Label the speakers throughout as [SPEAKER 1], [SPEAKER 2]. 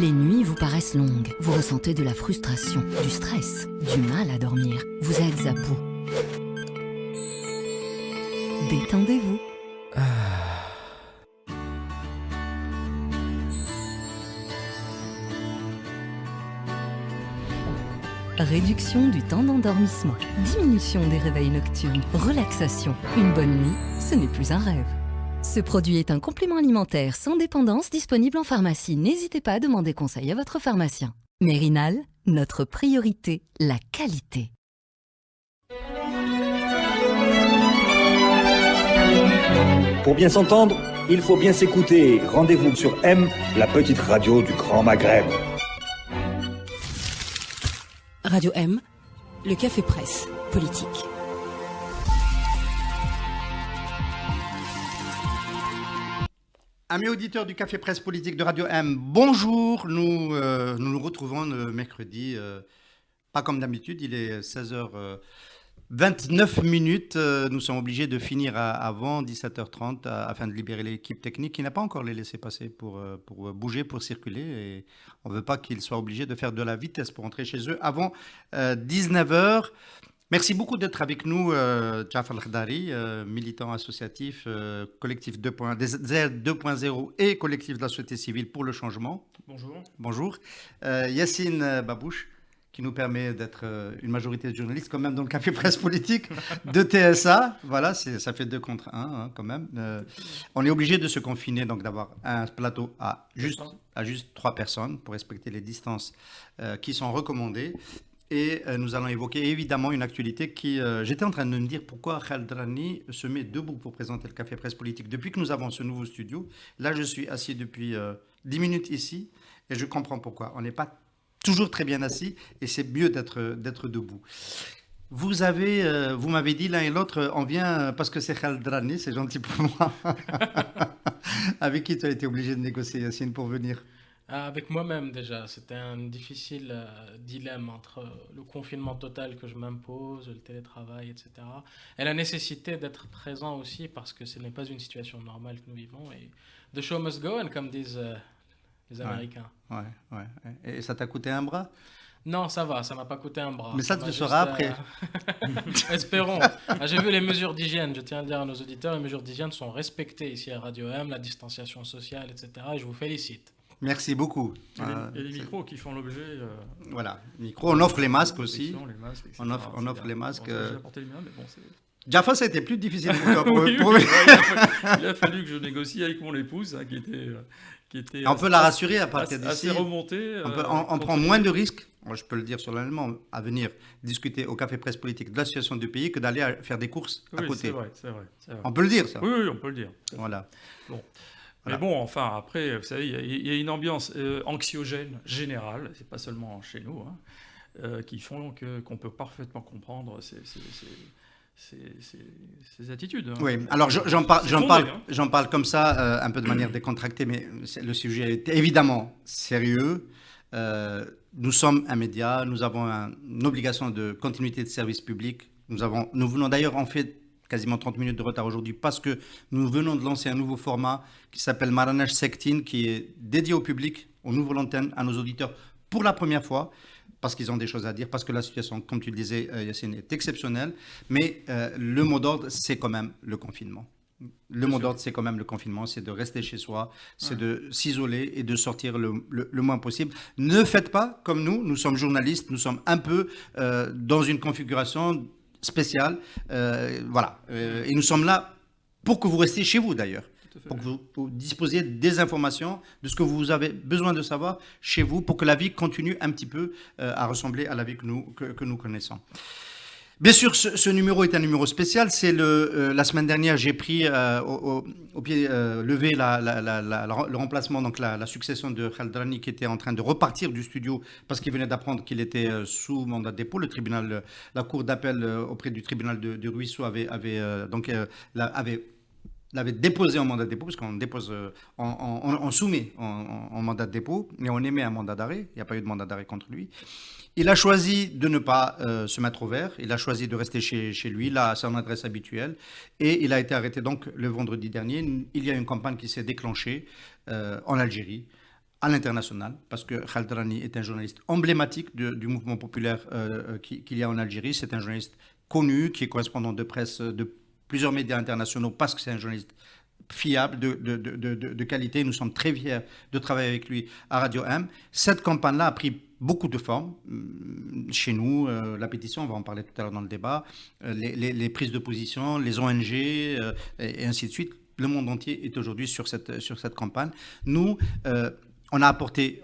[SPEAKER 1] Les nuits vous paraissent longues, vous ressentez de la frustration, du stress, du mal à dormir, vous êtes à bout. Détendez-vous. Réduction du temps d'endormissement, diminution des réveils nocturnes, relaxation. Une bonne nuit, ce n'est plus un rêve. Ce produit est un complément alimentaire sans dépendance disponible en pharmacie. N'hésitez pas à demander conseil à votre pharmacien. Mérinal, notre priorité, la qualité.
[SPEAKER 2] Pour bien s'entendre, il faut bien s'écouter. Rendez-vous sur M, la petite radio du Grand Maghreb.
[SPEAKER 3] Radio M, le café presse politique.
[SPEAKER 4] Amis auditeurs du Café Presse Politique de Radio M, bonjour. Nous nous retrouvons le mercredi, pas comme d'habitude, il est 16h29. Nous sommes obligés de finir avant 17h30 afin de libérer l'équipe technique qui n'a pas encore les laissé passer pour bouger, pour circuler. Et on ne veut pas qu'ils soient obligés de faire de la vitesse pour rentrer chez eux avant 19h. Merci beaucoup d'être avec nous, Jafar Al-Khdari, militant associatif, collectif 2.0 et collectif de la société civile pour le changement.
[SPEAKER 5] Bonjour.
[SPEAKER 4] Bonjour. Yassine Babouche, qui nous permet d'être une majorité de journalistes quand même dans le Café Presse Politique de TSA. Voilà, ça fait 2 contre 1 quand même. On est obligé de se confiner, donc d'avoir un plateau à juste 3 personnes pour respecter les distances qui sont recommandées. Et nous allons évoquer évidemment une actualité qui... J'étais en train de me dire pourquoi Khaled Drani se met debout pour présenter le Café Presse Politique. Depuis que nous avons ce nouveau studio, là je suis assis depuis 10 minutes ici et je comprends pourquoi. On n'est pas toujours très bien assis et c'est mieux d'être debout. Vous m'avez dit l'un et l'autre, on vient parce que c'est Khaled Drani, c'est gentil pour moi. Avec qui tu as été obligé de négocier, Yassine, pour venir ?
[SPEAKER 5] Avec moi-même déjà, c'était un difficile dilemme entre le confinement total que je m'impose, le télétravail, etc. Et la nécessité d'être présent aussi parce que ce n'est pas une situation normale que nous vivons. Et the show must go, and comme disent les Américains.
[SPEAKER 4] Ouais. Et ça t'a coûté un bras ?
[SPEAKER 5] Non, ça va, ça m'a pas coûté un bras.
[SPEAKER 4] Mais ça, tu le sauras après.
[SPEAKER 5] Espérons. J'ai vu les mesures d'hygiène, je tiens à le dire à nos auditeurs, les mesures d'hygiène sont respectées ici à Radio M, la distanciation sociale, etc. Et je vous félicite.
[SPEAKER 4] Merci beaucoup.
[SPEAKER 6] Il y a des micros qui font l'objet.
[SPEAKER 4] Voilà, micro. On offre les masques aussi.
[SPEAKER 6] Les masques, etc.
[SPEAKER 4] On offre les masques.
[SPEAKER 6] Bon, j'ai apporté les miens, mais bon, c'est...
[SPEAKER 4] Jaffa, ça a été plus difficile pour toi.
[SPEAKER 6] Il a fallu que je négocie avec mon épouse, qui était
[SPEAKER 4] on peut la rassurer à partir d'ici.
[SPEAKER 6] Assez remontée.
[SPEAKER 4] On prend moins de risques, je peux le dire solennellement, à venir discuter au Café Presse Politique de la situation du pays que d'aller faire des courses à côté.
[SPEAKER 6] C'est vrai.
[SPEAKER 4] On peut le dire, ça.
[SPEAKER 6] Oui, on peut le dire.
[SPEAKER 4] Voilà.
[SPEAKER 6] Bon. Mais bon, enfin, après, vous savez, il y a une ambiance anxiogène générale, c'est pas seulement chez nous, qui font qu'on peut parfaitement comprendre ces attitudes.
[SPEAKER 4] Oui, alors j'en parle comme ça, un peu de manière décontractée, mais le sujet est évidemment sérieux. Nous sommes un média, nous avons une obligation de continuité de service public. Nous venons d'ailleurs en fait quasiment 30 minutes de retard aujourd'hui parce que nous venons de lancer un nouveau format qui s'appelle Maranaj Sektin, qui est dédié au public. On ouvre l'antenne à nos auditeurs pour la première fois parce qu'ils ont des choses à dire, parce que la situation, comme tu le disais, Yassine, est exceptionnelle. Mais le mot d'ordre, c'est quand même le confinement. Le mot d'ordre, c'est quand même le confinement, c'est de rester chez soi, c'est de s'isoler et de sortir le moins possible. Ne faites pas comme nous sommes journalistes, nous sommes un peu dans une configuration spéciale, voilà. Et nous sommes là pour que vous restiez chez vous d'ailleurs, pour que vous disposiez des informations, de ce que vous avez besoin de savoir chez vous, pour que la vie continue un petit peu à ressembler à la vie que nous connaissons. Bien sûr, ce numéro est un numéro spécial. C'est la semaine dernière, j'ai pris au pied levé le remplacement, donc la succession de Khaled Drani, qui était en train de repartir du studio parce qu'il venait d'apprendre qu'il était sous mandat de dépôt. La cour d'appel auprès du tribunal de Ruisseau l'avait déposé en mandat de dépôt, parce qu'on dépose, on soumet en mandat de dépôt, et on émet un mandat d'arrêt. Il n'y a pas eu de mandat d'arrêt contre lui. Il a choisi de ne pas se mettre au vert. Il a choisi de rester chez lui, là, à son adresse habituelle. Et il a été arrêté donc le vendredi dernier. Il y a une campagne qui s'est déclenchée en Algérie, à l'international, parce que Khaled Rani est un journaliste emblématique du mouvement populaire qu'il y a en Algérie. C'est un journaliste connu, qui est correspondant de presse de plusieurs médias internationaux, parce que c'est un journaliste fiable, de qualité. Nous sommes très fiers de travailler avec lui à Radio M. Cette campagne-là a pris beaucoup de formes chez nous. La pétition, on va en parler tout à l'heure dans le débat, les prises de position, les ONG, et ainsi de suite. Le monde entier est aujourd'hui sur cette campagne. Nous, on a apporté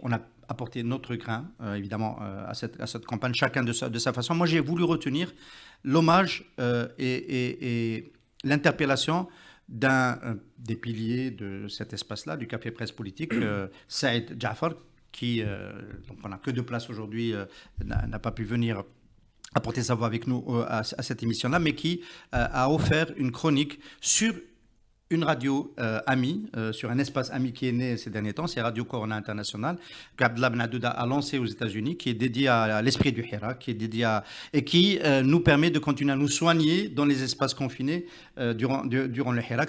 [SPEAKER 4] notre grain, évidemment, à cette campagne, chacun de sa façon. Moi, j'ai voulu retenir l'hommage et l'interpellation d'un des piliers de cet espace-là, du Café Presse Politique, Saïd Jafar, qui, donc on n'a que 2 places aujourd'hui, n'a pas pu venir apporter sa voix avec nous à cette émission-là, mais qui a offert une chronique sur une radio amie, sur un espace ami qui est né ces derniers temps, c'est Radio Corona International, qu'Abdallah Ben Adouda a lancé aux États-Unis, qui est dédié à l'esprit du Hira, et qui nous permet de continuer à nous soigner dans les espaces confinés durant le Hira.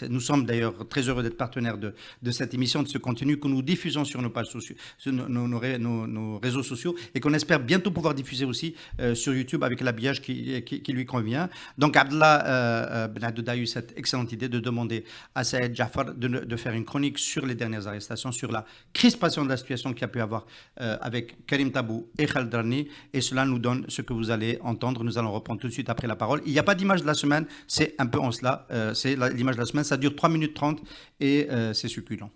[SPEAKER 4] Nous sommes d'ailleurs très heureux d'être partenaires de cette émission, de ce contenu que nous diffusons sur nos pages sociaux, sur nos réseaux sociaux, et qu'on espère bientôt pouvoir diffuser aussi sur YouTube avec l'habillage qui lui convient. Donc Abdallah Ben Adouda a eu cette excellente idée de demander à Saïd Jafar de faire une chronique sur les dernières arrestations, sur la crispation de la situation qu'il y a pu avoir avec Karim Tabou et Khaled Rani, et cela nous donne ce que vous allez entendre. Nous allons reprendre tout de suite après la parole. Il n'y a pas d'image de la semaine, c'est un peu en cela, c'est l'image de la semaine, ça dure 3 minutes 30 et c'est succulent.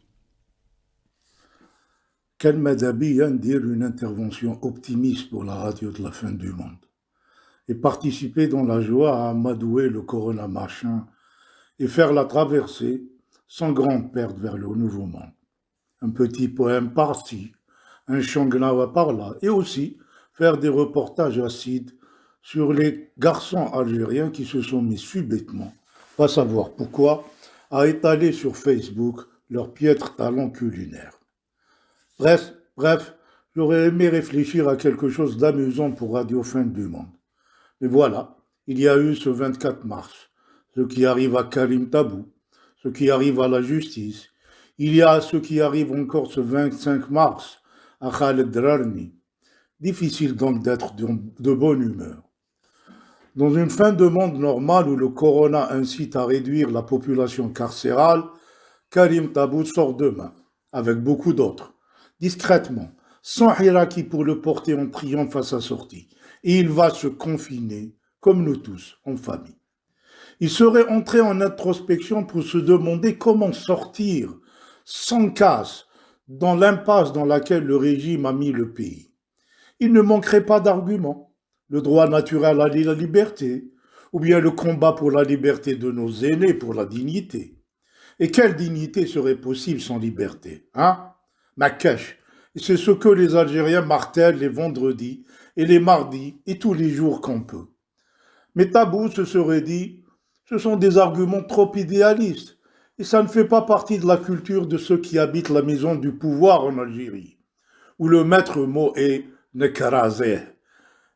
[SPEAKER 7] Kalma Dabiya dire une intervention optimiste pour la radio de la fin du monde et participer dans la joie à amadouer le corona machin et faire la traversée sans grande perte vers le nouveau monde. Un petit poème par-ci, un shangnawa par-là, et aussi faire des reportages acides sur les garçons algériens qui se sont mis subitement, pas savoir pourquoi, à étaler sur Facebook leurs piètres talents culinaires. Bref, j'aurais aimé réfléchir à quelque chose d'amusant pour Radio Fin du Monde. Mais voilà, il y a eu ce 24 mars, ce qui arrive à Karim Tabou, ce qui arrive à la justice. Il y a ce qui arrive encore ce 25 mars à Khaled Rani. Difficile donc d'être de bonne humeur. Dans une fin de monde normale où le corona incite à réduire la population carcérale, Karim Tabou sort demain, avec beaucoup d'autres, discrètement, sans hiérarchie pour le porter en triomphe à sa sortie. Et il va se confiner, comme nous tous, en famille. Il serait entré en introspection pour se demander comment sortir, sans casse, dans l'impasse dans laquelle le régime a mis le pays. Il ne manquerait pas d'arguments. Le droit naturel à la liberté, ou bien le combat pour la liberté de nos aînés, pour la dignité. Et quelle dignité serait possible sans liberté, hein? Makash, c'est ce que les Algériens martèlent les vendredis et les mardis et tous les jours qu'on peut. Mais Tabou se serait dit, ce sont des arguments trop idéalistes et ça ne fait pas partie de la culture de ceux qui habitent la maison du pouvoir en Algérie, où le maître mot est Nekarazeh.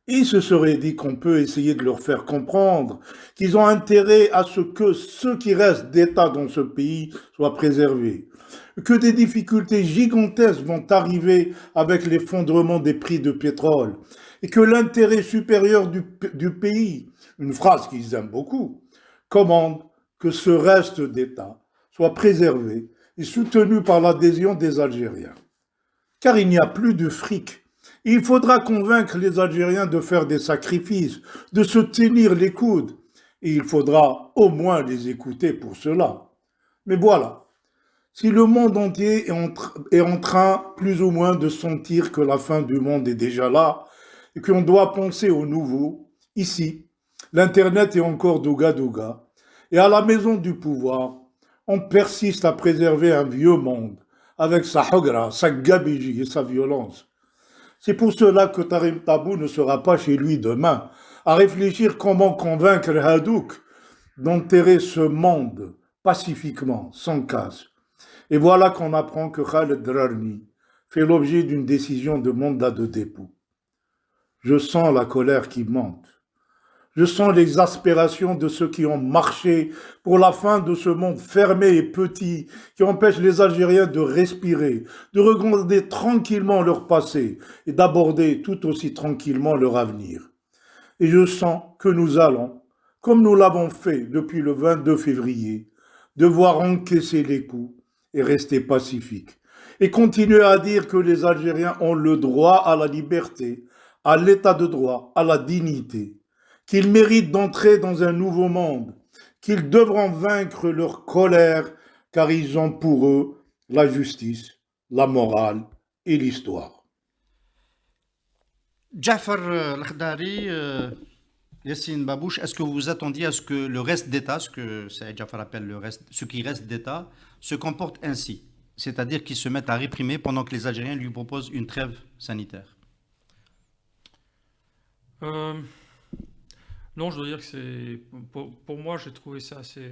[SPEAKER 7] Il se serait dit qu'on peut essayer de leur faire comprendre qu'ils ont intérêt à ce que ceux qui restent d'État dans ce pays soient préservés, que des difficultés gigantesques vont arriver avec l'effondrement des prix de pétrole et que l'intérêt supérieur du pays, une phrase qu'ils aiment beaucoup, commande que ce reste d'État soit préservé et soutenu par l'adhésion des Algériens. Car il n'y a plus de fric. Il faudra convaincre les Algériens de faire des sacrifices, de se tenir les coudes. Et il faudra au moins les écouter pour cela. Mais voilà, si le monde entier est en train plus ou moins de sentir que la fin du monde est déjà là et qu'on doit penser au nouveau, ici, l'Internet est encore douga-douga. Et à la maison du pouvoir, on persiste à préserver un vieux monde avec sa hogra, sa gabégie et sa violence. C'est pour cela que Karim Tabou ne sera pas chez lui demain, à réfléchir comment convaincre Hadouk d'enterrer ce monde pacifiquement, sans casse. Et voilà qu'on apprend que Khaled Rani fait l'objet d'une décision de mandat de dépôt. Je sens la colère qui monte. Je sens l'exaspération de ceux qui ont marché pour la fin de ce monde fermé et petit qui empêche les Algériens de respirer, de regarder tranquillement leur passé et d'aborder tout aussi tranquillement leur avenir. Et je sens que nous allons, comme nous l'avons fait depuis le 22 février, devoir encaisser les coups et rester pacifiques. Et continuer à dire que les Algériens ont le droit à la liberté, à l'état de droit, à la dignité, qu'ils méritent d'entrer dans un nouveau monde, qu'ils devront vaincre leur colère, car ils ont pour eux la justice, la morale et l'histoire.
[SPEAKER 4] Jafar Al-Khdari, Yassine Babouche, est-ce que vous vous attendiez à ce que le reste d'État, ce que Saïd Jafar appelle ce qui reste d'État, se comporte ainsi, c'est-à-dire qu'ils se mettent à réprimer pendant que les Algériens lui proposent une trêve sanitaire?
[SPEAKER 6] Non, je dois dire que c'est... Pour moi, j'ai trouvé ça assez...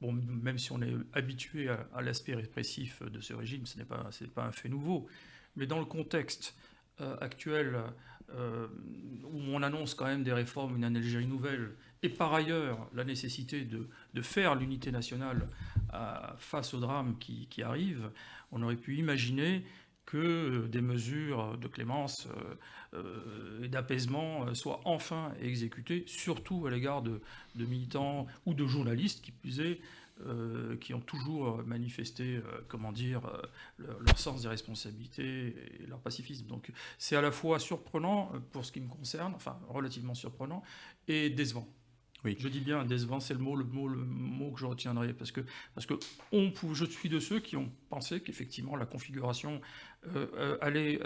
[SPEAKER 6] Bon, même si on est habitué à l'aspect répressif de ce régime, ce n'est pas un fait nouveau. Mais dans le contexte actuel, où on annonce quand même des réformes, une Algérie nouvelle, et par ailleurs la nécessité de faire l'unité nationale face au drame qui arrive, on aurait pu imaginer que des mesures de clémence et d'apaisement soient enfin exécutées, surtout à l'égard de militants ou de journalistes, qui plus est, qui ont toujours manifesté, leur sens des responsabilités et leur pacifisme. Donc c'est à la fois surprenant pour ce qui me concerne, enfin relativement surprenant, et décevant. Oui. Je dis bien décevant, c'est le mot que je retiendrai, parce que je suis de ceux qui ont pensé qu'effectivement la configuration allait,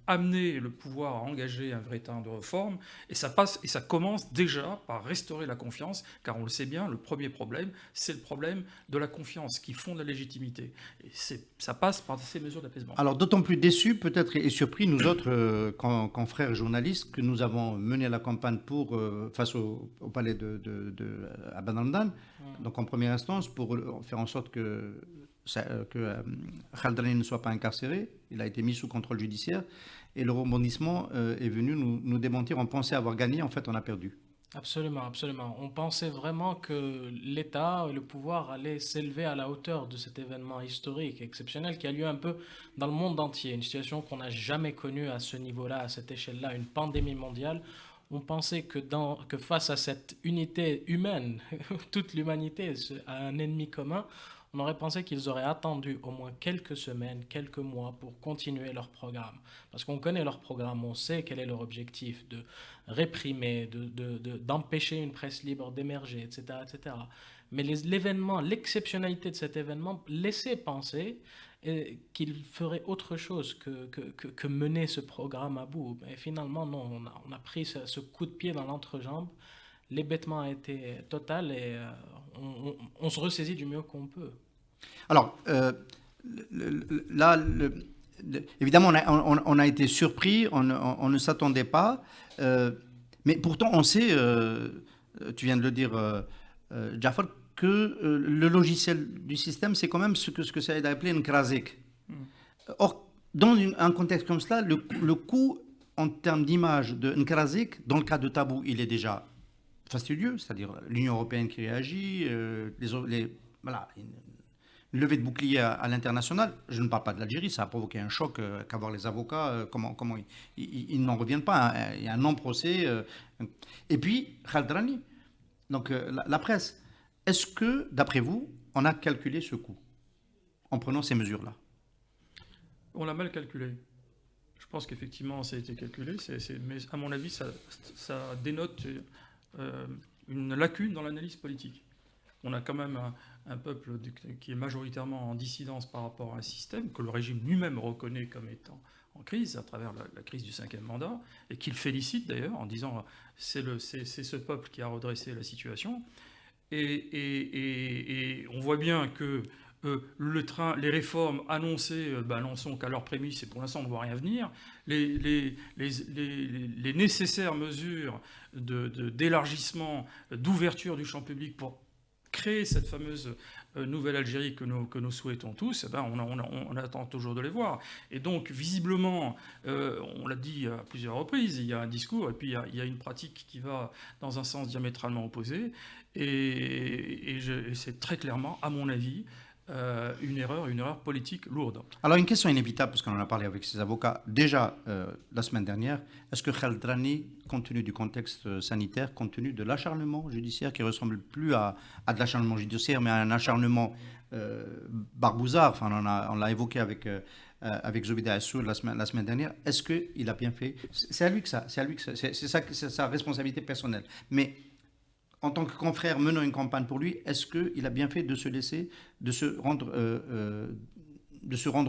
[SPEAKER 6] amener le pouvoir à engager un vrai temps de réforme, et ça commence déjà par restaurer la confiance, car on le sait bien, le premier problème, c'est le problème de la confiance qui fonde la légitimité. Et ça passe par ces mesures d'apaisement.
[SPEAKER 4] Alors d'autant plus déçus peut-être et surpris, nous autres, confrères journalistes, que nous avons mené la campagne face au palais à Ben Hamdan, donc en première instance, pour faire en sorte que Khaldrani ne soit pas incarcéré. Il a été mis sous contrôle judiciaire, et le rebondissement est venu nous démentir. On pensait avoir gagné, en fait on a perdu.
[SPEAKER 5] Absolument, absolument. On pensait vraiment que l'État et le pouvoir allaient s'élever à la hauteur de cet événement historique, exceptionnel, qui a lieu un peu dans le monde entier. Une situation qu'on n'a jamais connue à ce niveau-là, à cette échelle-là, une pandémie mondiale. On pensait que face à cette unité humaine, toute l'humanité a un ennemi commun, on aurait pensé qu'ils auraient attendu au moins quelques semaines, quelques mois pour continuer leur programme. Parce qu'on connaît leur programme, on sait quel est leur objectif, de réprimer, d'empêcher une presse libre d'émerger, etc., etc. Mais l'événement, l'exceptionnalité de cet événement laissait penser qu'il ferait autre chose que mener ce programme à bout. Et finalement, non, on a pris ce coup de pied dans l'entrejambe. L'hébétement a été total, et on se ressaisit du mieux qu'on peut.
[SPEAKER 4] Alors, là, évidemment, on a été surpris, on ne s'attendait pas, mais pourtant on sait, tu viens de le dire, Jafar, que le logiciel du système, c'est quand même ce que Saïd a appelé un krasik. Or, dans un contexte comme cela, le coût en termes d'image de Nkrasik, dans le cas de Tabou, il est déjà fastidieux, c'est-à-dire l'Union européenne qui réagit, voilà, une levée de bouclier à l'international. Je ne parle pas de l'Algérie, ça a provoqué un choc qu'à voir les avocats, comment ils n'en reviennent pas, hein. Il y a un non-procès. Et puis, Khaldrani, donc la presse. Est-ce que, d'après vous, on a calculé ce coût en prenant ces mesures-là?
[SPEAKER 6] On l'a mal calculé. Je pense qu'effectivement, ça a été calculé, mais à mon avis, ça dénote une lacune dans l'analyse politique. On a quand même un peuple qui est majoritairement en dissidence par rapport à un système que le régime lui-même reconnaît comme étant en crise, à travers la crise du 5e mandat, et qu'il félicite d'ailleurs en disant c'est ce peuple qui a redressé la situation. Et on voit bien que les réformes annoncées n'en sont qu'à leur prémisse, et pour l'instant on ne voit rien venir. Les nécessaires mesures d'élargissement, d'ouverture du champ public pour créer cette fameuse nouvelle Algérie que nous souhaitons tous, on attend toujours de les voir. Et donc, visiblement, on l'a dit à plusieurs reprises, il y a un discours et puis il y a une pratique qui va dans un sens diamétralement opposé. Et c'est très clairement, à mon avis, une erreur politique lourde.
[SPEAKER 4] Alors, une question inévitable, parce qu'on en a parlé avec ses avocats déjà la semaine dernière. Est-ce que Khaled Drani, compte tenu du contexte sanitaire, compte tenu de l'acharnement judiciaire qui ressemble plus à de l'acharnement judiciaire, mais à un acharnement barbouzard, enfin, on l'a évoqué avec Zobida Assour la semaine dernière, est-ce qu'il a bien fait? C'est à lui que ça, c'est sa responsabilité personnelle. Mais en tant que confrère menant une campagne pour lui, est-ce qu'il a bien fait de se rendre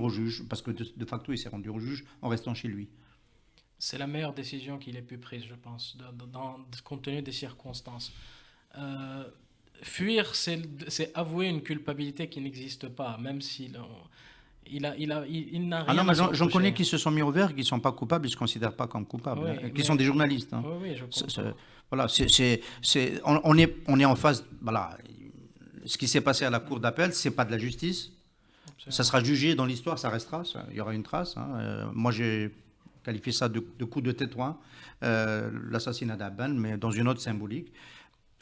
[SPEAKER 4] au juge? Parce que de facto, il s'est rendu au juge en restant chez lui.
[SPEAKER 5] C'est la meilleure décision qu'il ait pu prise, je pense, compte tenu des circonstances. Fuir, c'est avouer une culpabilité qui n'existe pas, même s'il il n'a rien à se reprocher.
[SPEAKER 4] J'en connais qui se sont mis au vert, qui ne sont pas coupables, ils ne se considèrent pas comme coupables,
[SPEAKER 5] Oui,
[SPEAKER 4] qui sont des journalistes. Hein.
[SPEAKER 5] Oui, je comprends.
[SPEAKER 4] Voilà, on est en phase. Voilà, ce qui s'est passé à la cour d'appel, c'est pas de la justice. Absolument. Ça sera jugé dans l'histoire, ça restera. Il y aura une trace. Hein. Moi, j'ai qualifié ça de coup de tétouin, l'assassinat d'Aban, mais dans une autre symbolique.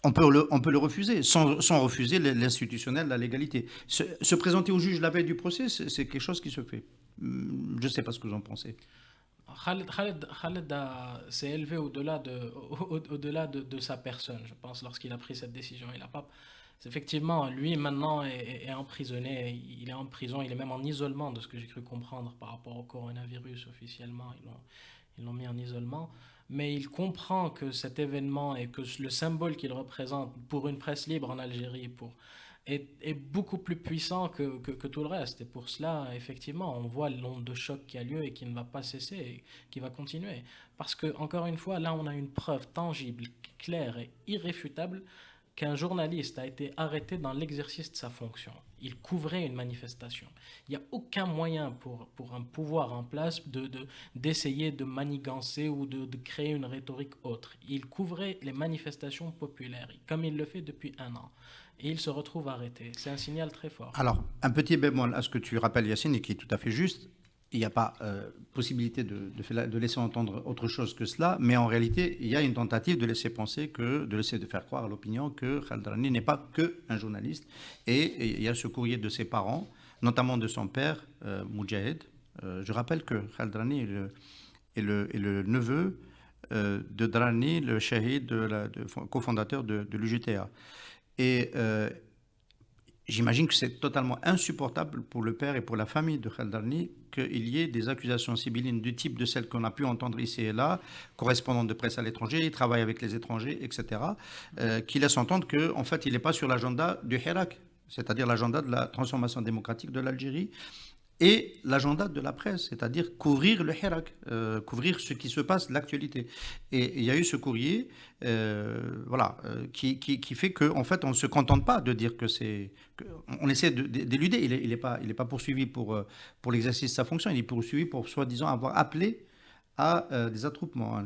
[SPEAKER 4] On peut le refuser, sans refuser l'institutionnel, la légalité. Se présenter au juge la veille du procès, c'est quelque chose qui se fait. Je ne sais pas ce que vous en pensez.
[SPEAKER 5] Khaled s'est élevé au-delà de sa personne, je pense, lorsqu'il a pris cette décision. Effectivement, lui, maintenant, est emprisonné. Il est en prison, il est même en isolement, de ce que j'ai cru comprendre par rapport au coronavirus officiellement. Ils l'ont mis en isolement. Mais il comprend que cet événement et que le symbole qu'il représente pour une presse libre en Algérie est beaucoup plus puissant que tout le reste. Et pour cela, effectivement, on voit l'onde de choc qui a lieu et qui ne va pas cesser et qui va continuer. Parce que, encore une fois, là, on a une preuve tangible, claire et irréfutable qu'un journaliste a été arrêté dans l'exercice de sa fonction. Il couvrait une manifestation. Il n'y a aucun moyen pour un pouvoir en place d'essayer de manigancer ou de créer une rhétorique autre. Il couvrait les manifestations populaires, comme il le fait depuis 1 an. Et il se retrouve arrêté. C'est un signal très fort.
[SPEAKER 4] Alors, un petit bémol à ce que tu rappelles, Yacine, et qui est tout à fait juste. Il n'y a pas possibilité de laisser entendre autre chose que cela, mais en réalité, il y a une tentative de laisser de faire croire à l'opinion que Khaled Drani n'est pas qu'un journaliste. Et il y a ce courrier de ses parents, notamment de son père, Moudjahed. Je rappelle que Khaled Drani est le neveu de Drani, le shahid, cofondateur de l'UJTA. Et j'imagine que c'est totalement insupportable pour le père et pour la famille de Khaled Drani qu'il y ait des accusations sibyllines du type de celles qu'on a pu entendre ici et là, correspondant de presse à l'étranger, il travaille avec les étrangers, etc., qui laissent entendre qu'en fait, il n'est pas sur l'agenda du Hirak, c'est-à-dire l'agenda de la transformation démocratique de l'Algérie, et l'agenda de la presse, c'est-à-dire couvrir le Hirak, couvrir ce qui se passe, l'actualité. Et il y a eu ce courrier qui fait qu'en fait, on ne se contente pas de dire que c'est... On essaie d'éluder. Il n'est pas poursuivi pour l'exercice de sa fonction, il est poursuivi pour soi-disant avoir appelé à des attroupements.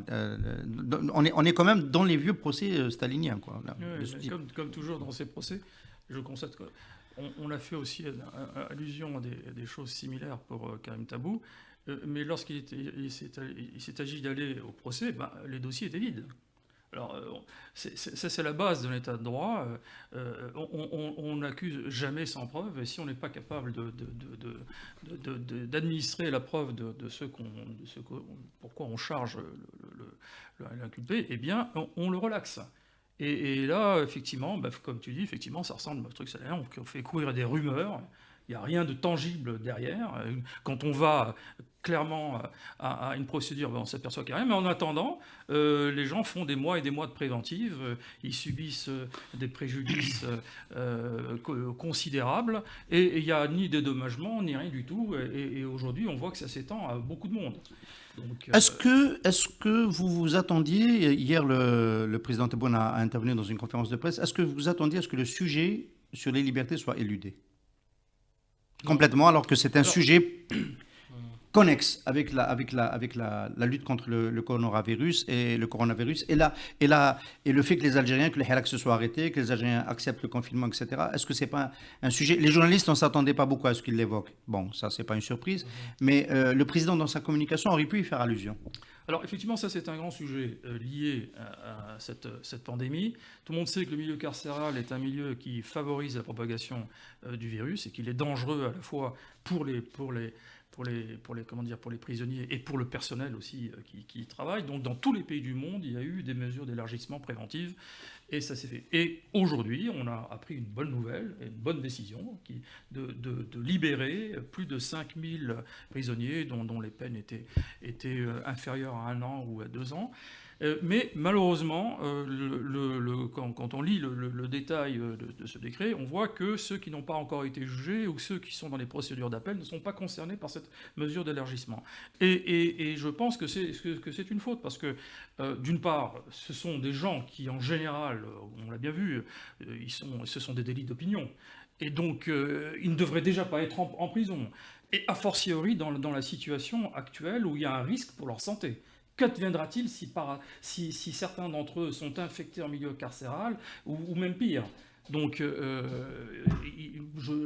[SPEAKER 4] On est quand même dans les vieux procès staliniens. Quoi, là,
[SPEAKER 6] oui, comme toujours dans ces procès, je constate que... On a fait aussi allusion à des choses similaires pour Karim Tabou, mais lorsqu'il s'est agi d'aller au procès, les dossiers étaient vides. Alors, c'est la base de l'état de droit. On n'accuse jamais sans preuve, et si on n'est pas capable d'administrer la preuve de pourquoi on charge l'inculpé, eh bien, on le relaxe. Et là, effectivement, comme tu dis, effectivement, ça ressemble à un truc salaire. On fait courir des rumeurs. Il n'y a rien de tangible derrière. Quand on va clairement à une procédure, on s'aperçoit qu'il n'y a rien. Mais en attendant, les gens font des mois et des mois de préventive. Ils subissent des préjudices considérables. Et il n'y a ni dédommagement, ni rien du tout. Et aujourd'hui, on voit que ça s'étend à beaucoup de monde. Donc,
[SPEAKER 4] est-ce que vous vous attendiez, hier le président Tebboune a intervenu dans une conférence de presse, est-ce que vous vous attendiez à ce que le sujet sur les libertés soit éludé complètement, alors que c'est un sujet connexe avec la lutte contre le coronavirus et le fait que les Algériens, que le Hirak se soit arrêté, que les Algériens acceptent le confinement, etc. Est-ce que c'est pas un sujet? Les journalistes, on s'attendait pas beaucoup à ce qu'ils l'évoquent. Bon, ça, c'est pas une surprise. Mais le président, dans sa communication, aurait pu y faire allusion.
[SPEAKER 6] Alors effectivement, ça c'est un grand sujet lié à cette pandémie. Tout le monde sait que le milieu carcéral est un milieu qui favorise la propagation du virus et qu'il est dangereux à la fois pour les prisonniers et pour le personnel aussi qui y travaille. Donc dans tous les pays du monde, il y a eu des mesures d'élargissement préventives et ça s'est fait. Et aujourd'hui, on a appris une bonne nouvelle, une bonne décision de libérer plus de 5000 prisonniers dont les peines étaient inférieures à 1 an ou à 2 ans. Mais malheureusement, quand on lit le détail de ce décret, on voit que ceux qui n'ont pas encore été jugés ou ceux qui sont dans les procédures d'appel ne sont pas concernés par cette mesure d'élargissement. Et je pense que c'est une faute, parce que, d'une part, ce sont des gens qui, en général, on l'a bien vu, ce sont des délits d'opinion. Et donc, ils ne devraient déjà pas être en prison. Et a fortiori dans la situation actuelle où il y a un risque pour leur santé. Qu'adviendra-t-il si certains d'entre eux sont infectés en milieu carcéral ou même pire? Donc,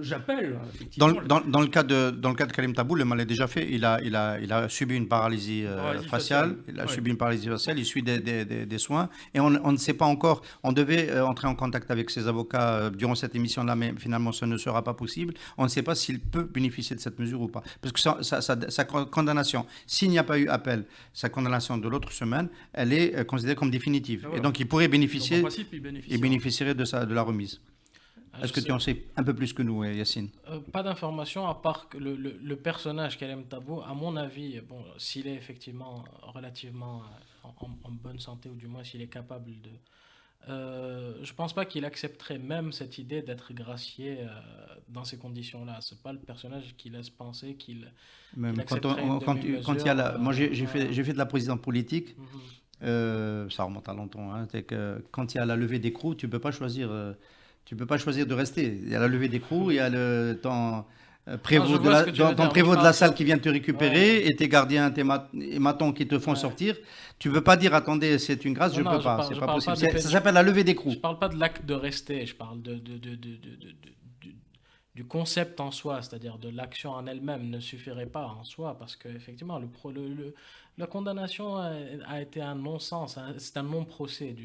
[SPEAKER 6] j'appelle effectivement...
[SPEAKER 4] Dans le cas de Karim Tabou, le mal est déjà fait. Il a subi une paralysie faciale. Il suit des soins. Et on ne sait pas encore. On devait entrer en contact avec ses avocats durant cette émission-là, mais finalement, ce ne sera pas possible. On ne sait pas s'il peut bénéficier de cette mesure ou pas. Parce que sa condamnation, s'il n'y a pas eu appel, sa condamnation de l'autre semaine, elle est considérée comme définitive. Voilà. Et donc, il pourrait bénéficier. Donc, en principe, il bénéficierait de la remise. Est-ce que tu en sais un peu plus que nous, Yacine?
[SPEAKER 5] Pas d'informations, à part que le personnage Karim Tabou, à mon avis, bon, s'il est effectivement relativement en bonne santé, ou du moins s'il est capable de... je pense pas qu'il accepterait même cette idée d'être gracié dans ces conditions-là. C'est pas le personnage qui laisse penser qu'il accepterait une demi-mesure.
[SPEAKER 4] Quand il y a moi, j'ai fait de la présidence politique. Ça remonte à longtemps. Hein, c'est que quand il y a la levée d'écrou, tu peux pas choisir de rester. Il y a la levée d'écrou, il y a ton prévôt de la salle qui vient te récupérer, et tes gardiens, tes matons qui te font sortir. Tu ne peux pas dire, attendez, c'est une grâce, je ne peux pas. C'est pas possible. Ça s'appelle la levée d'écrou.
[SPEAKER 5] Je ne parle pas de l'acte de rester, je parle du concept en soi, c'est-à-dire de l'action en elle-même ne suffirait pas en soi, parce qu'effectivement, la condamnation a été un non-sens, c'est un non-procès,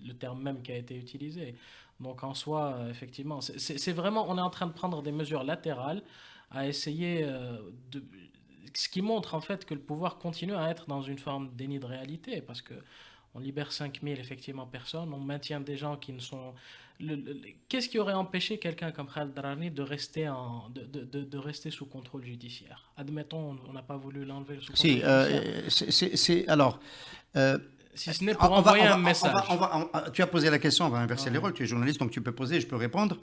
[SPEAKER 5] le terme même qui a été utilisé. Donc en soi, effectivement, c'est vraiment, on est en train de prendre des mesures latérales à essayer ce qui montre en fait que le pouvoir continue à être dans une forme de déni de réalité, parce que on libère 5000 effectivement personnes, on maintient des gens qui ne sont... Qu'est-ce qui aurait empêché quelqu'un comme Khaled Drarni de rester sous contrôle judiciaire? Admettons, on n'a pas voulu l'enlever sous contrôle judiciaire.
[SPEAKER 4] Alors...
[SPEAKER 5] si ce n'est pour envoyer un message.
[SPEAKER 4] Tu as posé la question, on va inverser les rôles. Tu es journaliste, donc tu peux poser, je peux répondre.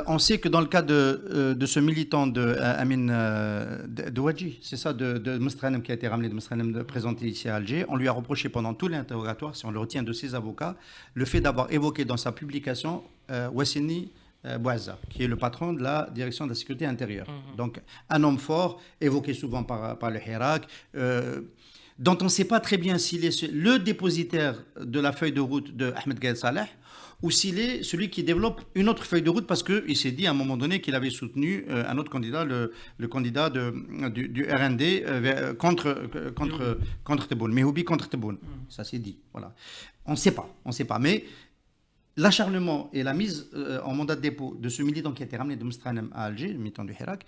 [SPEAKER 4] On sait que dans le cas de ce militant de Amin Douadji, c'est ça, de Mestrenem, qui a été ramené de Mestrenem, présenté ici à Alger, on lui a reproché pendant tout l'interrogatoire, si on le retient de ses avocats, le fait d'avoir évoqué dans sa publication Wassini Bouazza, qui est le patron de la direction de la sécurité intérieure. Donc un homme fort, évoqué souvent par le Hirak, dont on ne sait pas très bien s'il est le dépositaire de la feuille de route de Ahmed Gaïd Saleh, ou s'il est celui qui développe une autre feuille de route, parce qu'il s'est dit à un moment donné qu'il avait soutenu un autre candidat, le candidat du RND contre Tebboune, Mehoubi contre Tebboune. Ça s'est dit, voilà. On ne sait pas, mais l'acharnement et la mise en mandat de dépôt de ce militant qui a été ramené de Mestrenem à Alger, le militant du Hirak,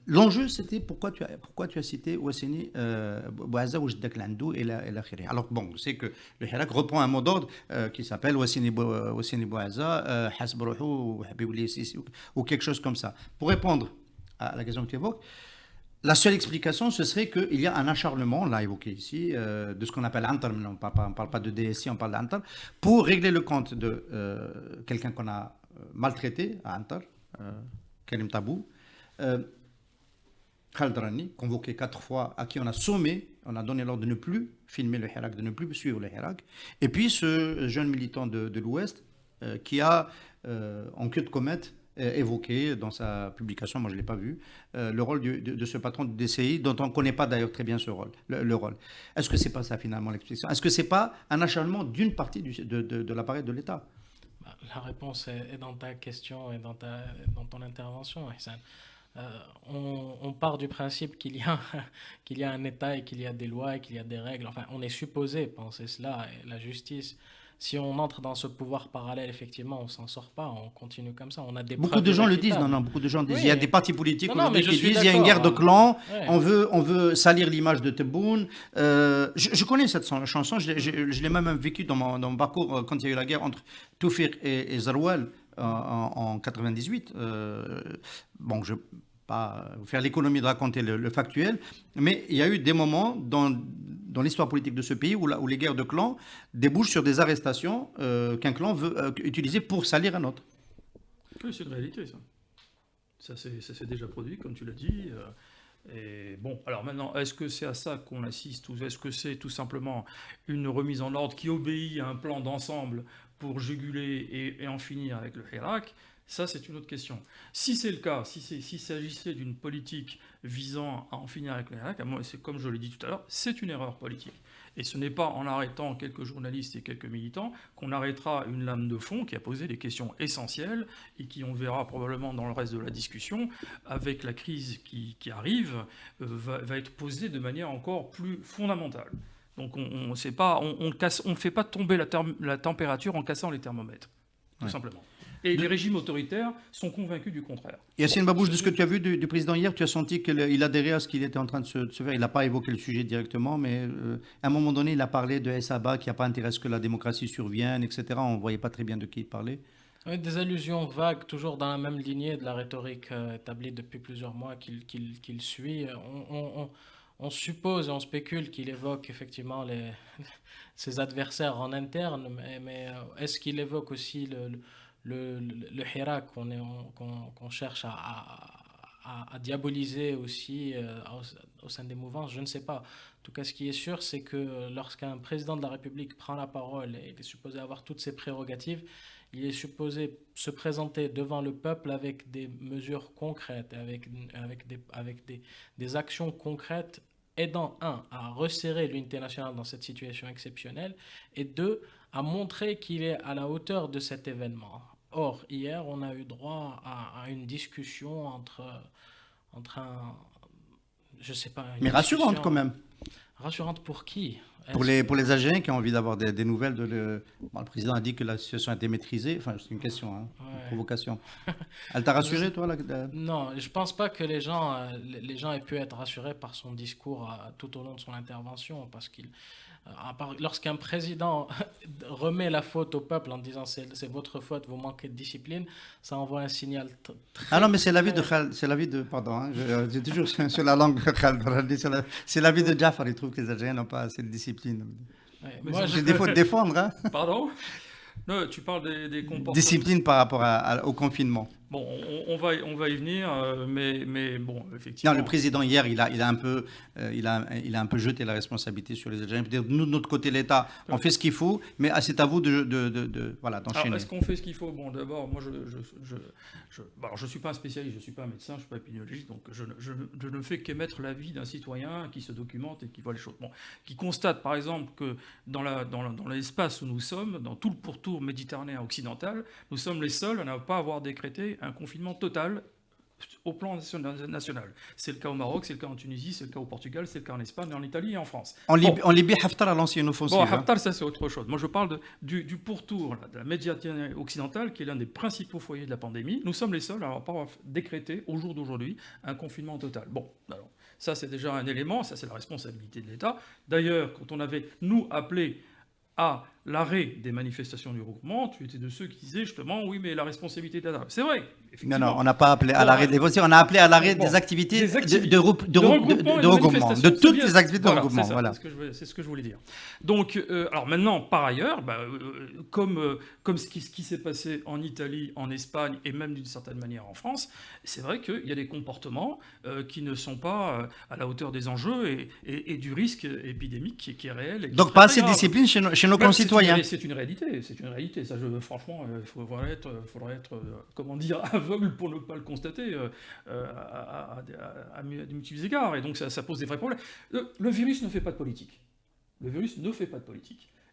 [SPEAKER 4] l'enjeu c'était pourquoi tu as cité Wassini Bouazza ou Jdak Landou et la Khiri. Alors bon, c'est que le Hirak reprend un mot d'ordre qui s'appelle Wassini Bouazza, Hasbrouhou, Habibouli Sissi, ou quelque chose comme ça. Pour répondre à la question que tu évoques, la seule explication, ce serait qu'il y a un acharnement, on l'a évoqué ici, de ce qu'on appelle Antar, mais on ne parle pas de DSI, on parle d'Antar, pour régler le compte de quelqu'un qu'on a maltraité à Antar, Karim Tabou, Khaled Drarni, convoqué 4 fois, à qui on a sommé, on a donné l'ordre de ne plus filmer le Hirak, de ne plus suivre le Hirak, et puis ce jeune militant de l'Ouest qui a, en queue de comète, évoqué dans sa publication, moi je ne l'ai pas vu, le rôle de ce patron du DCI, dont on ne connaît pas d'ailleurs très bien le rôle. Est-ce que ce n'est pas ça finalement l'explication? Est-ce que ce n'est pas un acharnement d'une partie de l'appareil de l'État?
[SPEAKER 5] La réponse est dans ta question et dans ton intervention, Ihsan. On part du principe qu'il y a un État et qu'il y a des lois et qu'il y a des règles. Enfin, on est supposé penser cela. Et la justice, si on entre dans ce pouvoir parallèle, effectivement, on ne s'en sort pas. On continue comme ça. On a des
[SPEAKER 4] beaucoup de gens le disent. Beaucoup de gens disent. Il y a des partis politiques aujourd'hui qui disent il y a une guerre de clans. Ouais. On veut salir l'image de Tebboune. Je connais cette chanson. Je l'ai même vécu dans mon parcours quand il y a eu la guerre entre Toufik et Zaroual en 98. Bon, je pas vous faire l'économie de raconter le factuel, mais il y a eu des moments dans l'histoire politique de ce pays où les guerres de clans débouchent sur des arrestations qu'un clan veut utiliser pour salir un autre.
[SPEAKER 6] Oui, c'est une réalité, ça s'est déjà produit, comme tu l'as dit. Et bon, alors maintenant, est-ce que c'est à ça qu'on assiste, ou est-ce que c'est tout simplement une remise en ordre qui obéit à un plan d'ensemble pour juguler et en finir avec le Hirak? Ça, c'est une autre question. Si c'est le cas, s'il s'agissait d'une politique visant à en finir avec l'Irak, c'est comme je l'ai dit tout à l'heure, c'est une erreur politique. Et ce n'est pas en arrêtant quelques journalistes et quelques militants qu'on arrêtera une lame de fond qui a posé des questions essentielles et qui, on verra probablement dans le reste de la discussion, avec la crise qui arrive, va être posée de manière encore plus fondamentale. Donc on ne fait pas tomber la température en cassant les thermomètres, tout simplement. Et les régimes autoritaires sont convaincus du contraire.
[SPEAKER 4] Yassine Babouche, de ce que tu as vu du président hier, tu as senti qu'il adhérait à ce qu'il était en train de se faire. Il n'a pas évoqué le sujet directement, mais à un moment donné, il a parlé de Sabah qui n'a pas intérêt à ce que la démocratie survienne, etc. On ne voyait pas très bien de qui il parlait.
[SPEAKER 5] Oui, des allusions vagues, toujours dans la même lignée de la rhétorique établie depuis plusieurs mois qu'il suit. On suppose et on spécule qu'il évoque effectivement ses adversaires en interne, mais est-ce qu'il évoque aussi le Hirak qu'on cherche à diaboliser aussi au sein des mouvances? Je ne sais pas. En tout cas, ce qui est sûr, c'est que lorsqu'un président de la République prend la parole et il est supposé avoir toutes ses prérogatives, il est supposé se présenter devant le peuple avec des mesures concrètes, avec des actions concrètes aidant, à resserrer l'unité nationale dans cette situation exceptionnelle, et deux, à montrer qu'il est à la hauteur de cet événement. Or, hier, on a eu droit à une discussion entre un... Je sais pas...
[SPEAKER 4] Mais rassurante quand même.
[SPEAKER 5] Rassurante pour qui?
[SPEAKER 4] Pour les Algériens qui ont envie d'avoir des nouvelles. Le président a dit que la situation a été maîtrisée. Enfin, c'est une question, une provocation. Elle t'a rassuré, toi
[SPEAKER 5] Non, je ne pense pas que les gens aient pu être rassurés par son discours tout au long de son intervention, parce qu'il... Lorsqu'un président remet la faute au peuple en disant c'est votre faute, vous manquez de discipline, ça envoie un signal très...
[SPEAKER 4] Ah non, mais c'est l'avis de pardon, j'ai toujours sur la langue, c'est l'avis de Jafar, il trouve que les Algériens n'ont pas assez de discipline. Ouais, moi, j'ai des fautes de défendre.
[SPEAKER 6] Pardon? Non, tu parles des comportements...
[SPEAKER 4] Discipline par rapport au confinement.
[SPEAKER 6] Bon, on va y venir, mais bon, effectivement...
[SPEAKER 4] Non, le président, hier, il a un peu jeté la responsabilité sur les Algériens. Peut-être nous, de notre côté, l'État, on fait ce qu'il faut, mais c'est à vous d'enchaîner.
[SPEAKER 6] Alors, est-ce qu'on fait ce qu'il faut? Bon, d'abord, moi, je ne suis pas un spécialiste, je ne suis pas un médecin, je ne suis pas épidémiologiste, donc je ne fais qu'émettre l'avis d'un citoyen qui se documente et qui voit les choses. Bon, qui constate, par exemple, que dans l'espace où nous sommes, dans tout le pourtour méditerranéen occidental, nous sommes les seuls à ne pas avoir décrété un confinement total au plan national. C'est le cas au Maroc, c'est le cas en Tunisie, c'est le cas au Portugal, c'est le cas en Espagne, en Italie et en France.
[SPEAKER 4] En Libye, Haftar a lancé une offensive.
[SPEAKER 6] Bon, Haftar, ça c'est autre chose. Moi je parle du pourtour là, de la Méditerranée occidentale, qui est l'un des principaux foyers de la pandémie. Nous sommes les seuls à avoir décrété, au jour d'aujourd'hui, un confinement total. Bon, alors, ça c'est déjà un élément, ça c'est la responsabilité de l'État. D'ailleurs, quand on avait, nous, appelé à l'arrêt des manifestations du regroupement, tu étais de ceux qui disaient justement, oui, mais la responsabilité de l'État. C'est vrai, effectivement.
[SPEAKER 4] Non, on n'a pas appelé à l'arrêt des voitures, on a appelé à l'arrêt des activités de regroupement, de toutes les activités de regroupement. Voilà.
[SPEAKER 6] C'est ce que je voulais dire. Donc, alors maintenant, par ailleurs, comme ce qui s'est passé en Italie, en Espagne et même d'une certaine manière en France, c'est vrai qu'il y a des comportements qui ne sont pas à la hauteur des enjeux et du risque épidémique qui est réel.
[SPEAKER 4] Donc pas assez de discipline chez nos concitoyens. citoyen.
[SPEAKER 6] C'est une réalité. Ça, franchement, il faudrait être comment dire, aveugle pour ne pas le constater à de multiples égards. Et donc ça pose des vrais problèmes. Le virus ne fait pas de politique.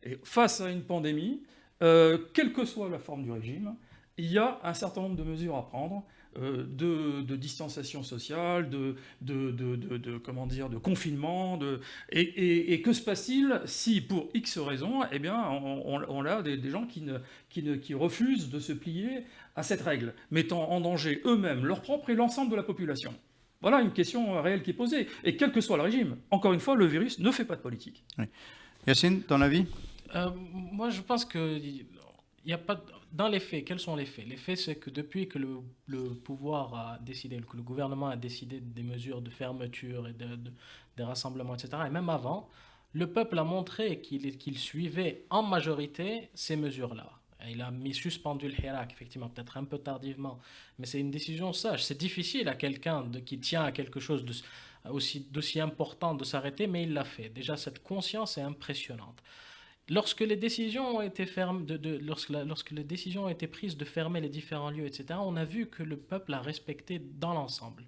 [SPEAKER 6] Et face à une pandémie, quelle que soit la forme du régime, il y a un certain nombre de mesures à prendre, de distanciation sociale, de confinement, et que se passe-t-il si, pour X raisons, eh bien, on a des gens qui refusent de se plier à cette règle, mettant en danger eux-mêmes, leur propre et l'ensemble de la population? Voilà une question réelle qui est posée. Et quel que soit le régime, encore une fois, le virus ne fait pas de politique.
[SPEAKER 4] Oui. Yacine, ton avis?
[SPEAKER 5] Moi, je pense que il n'y a pas... Dans les faits, quels sont les faits? Les faits, c'est que depuis que le pouvoir a décidé, que le gouvernement a décidé des mesures de fermeture et des rassemblements, etc., et même avant, le peuple a montré qu'il suivait en majorité ces mesures-là. Il a suspendu le Hirak, effectivement, peut-être un peu tardivement, mais c'est une décision sage. C'est difficile à quelqu'un qui tient à quelque chose d'aussi important de s'arrêter, mais il l'a fait. Déjà, cette conscience est impressionnante. Lorsque les décisions ont été lorsque les décisions ont été prises de fermer les différents lieux, etc., on a vu que le peuple a respecté dans l'ensemble.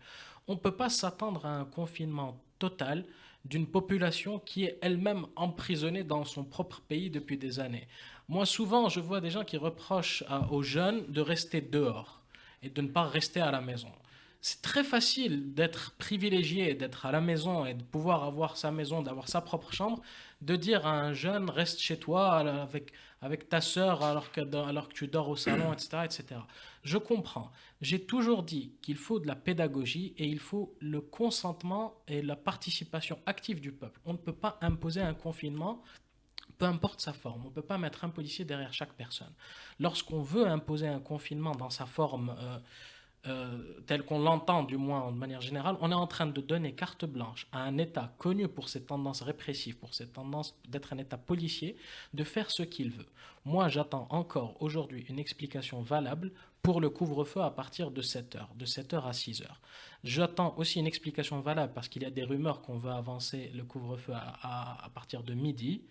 [SPEAKER 5] On ne peut pas s'attendre à un confinement total d'une population qui est elle-même emprisonnée dans son propre pays depuis des années. Moi, souvent, je vois des gens qui reprochent aux jeunes de rester dehors et de ne pas rester à la maison. C'est très facile d'être privilégié, d'être à la maison et de pouvoir avoir sa maison, d'avoir sa propre chambre, de dire à un jeune, reste chez toi avec ta sœur alors que tu dors au salon, etc., etc. Je comprends. J'ai toujours dit qu'il faut de la pédagogie et il faut le consentement et la participation active du peuple. On ne peut pas imposer un confinement, peu importe sa forme. On ne peut pas mettre un policier derrière chaque personne. Lorsqu'on veut imposer un confinement dans sa forme tel qu'on l'entend, du moins de manière générale, on est en train de donner carte blanche à un État connu pour ses tendances répressives, pour ses tendances d'être un État policier, de faire ce qu'il veut. Moi, j'attends encore aujourd'hui une explication valable pour le couvre-feu à partir de 7h, de 7h à 6h. J'attends aussi une explication valable parce qu'il y a des rumeurs qu'on veut avancer le couvre-feu à partir de midi.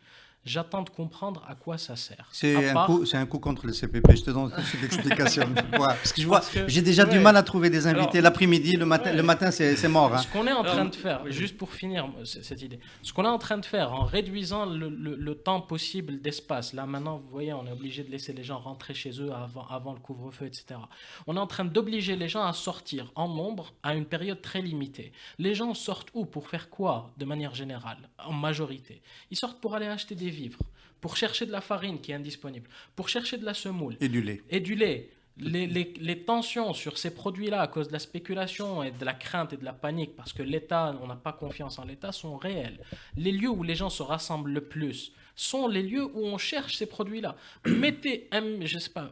[SPEAKER 5] J'attends de comprendre à quoi ça sert.
[SPEAKER 4] C'est un coup contre le CPP, je te donne cette explication. Parce que j'ai déjà du mal à trouver des invités l'après-midi, le matin c'est mort. Hein.
[SPEAKER 5] Ce qu'on est en train de faire, juste pour finir cette idée, ce qu'on est en train de faire en réduisant le temps possible d'espace, là maintenant vous voyez on est obligé de laisser les gens rentrer chez eux avant le couvre-feu, etc. On est en train d'obliger les gens à sortir en nombre à une période très limitée. Les gens sortent où? Pour faire quoi de manière générale, en majorité? Ils sortent pour aller acheter des vivres, pour chercher de la farine qui est indisponible, pour chercher de la semoule.
[SPEAKER 4] Et du lait.
[SPEAKER 5] Les tensions sur ces produits-là à cause de la spéculation et de la crainte et de la panique, parce que l'État, on n'a pas confiance en l'État, sont réels. Les lieux où les gens se rassemblent le plus sont les lieux où on cherche ces produits-là. Mettez,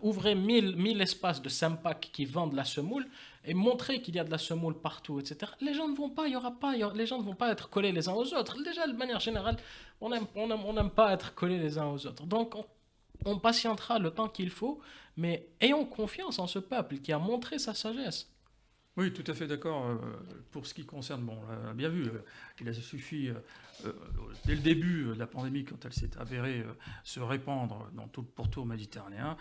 [SPEAKER 5] ouvrez 1000 espaces de Sampac qui vendent la semoule et montrez qu'il y a de la semoule partout, etc. Les gens ne vont pas, les gens ne vont pas être collés les uns aux autres. Déjà, de manière générale, on n'aime pas être collés les uns aux autres. Donc, on patientera le temps qu'il faut, mais ayons confiance en ce peuple qui a montré sa sagesse.
[SPEAKER 6] Oui, tout à fait d'accord. Pour ce qui concerne, on l'a bien vu, il a suffi, dès le début de la pandémie, quand elle s'est avérée se répandre dans tout le pourtour méditerranéen,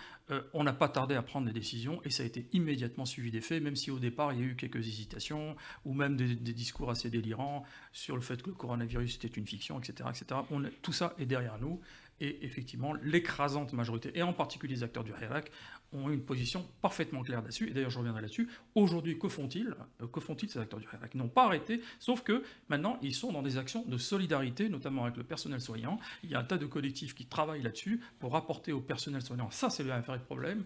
[SPEAKER 6] on n'a pas tardé à prendre des décisions et ça a été immédiatement suivi des faits, même si au départ il y a eu quelques hésitations ou même des discours assez délirants sur le fait que le coronavirus était une fiction, etc. etc. Tout ça est derrière nous. Et effectivement, l'écrasante majorité, et en particulier les acteurs du Hirak, ont une position parfaitement claire là-dessus. Et d'ailleurs, je reviendrai là-dessus. Aujourd'hui, que font-ils ces acteurs du Hirak? Ils n'ont pas arrêté, sauf que maintenant, ils sont dans des actions de solidarité, notamment avec le personnel soignant. Il y a un tas de collectifs qui travaillent là-dessus pour apporter au personnel soignant, ça c'est le vrai problème,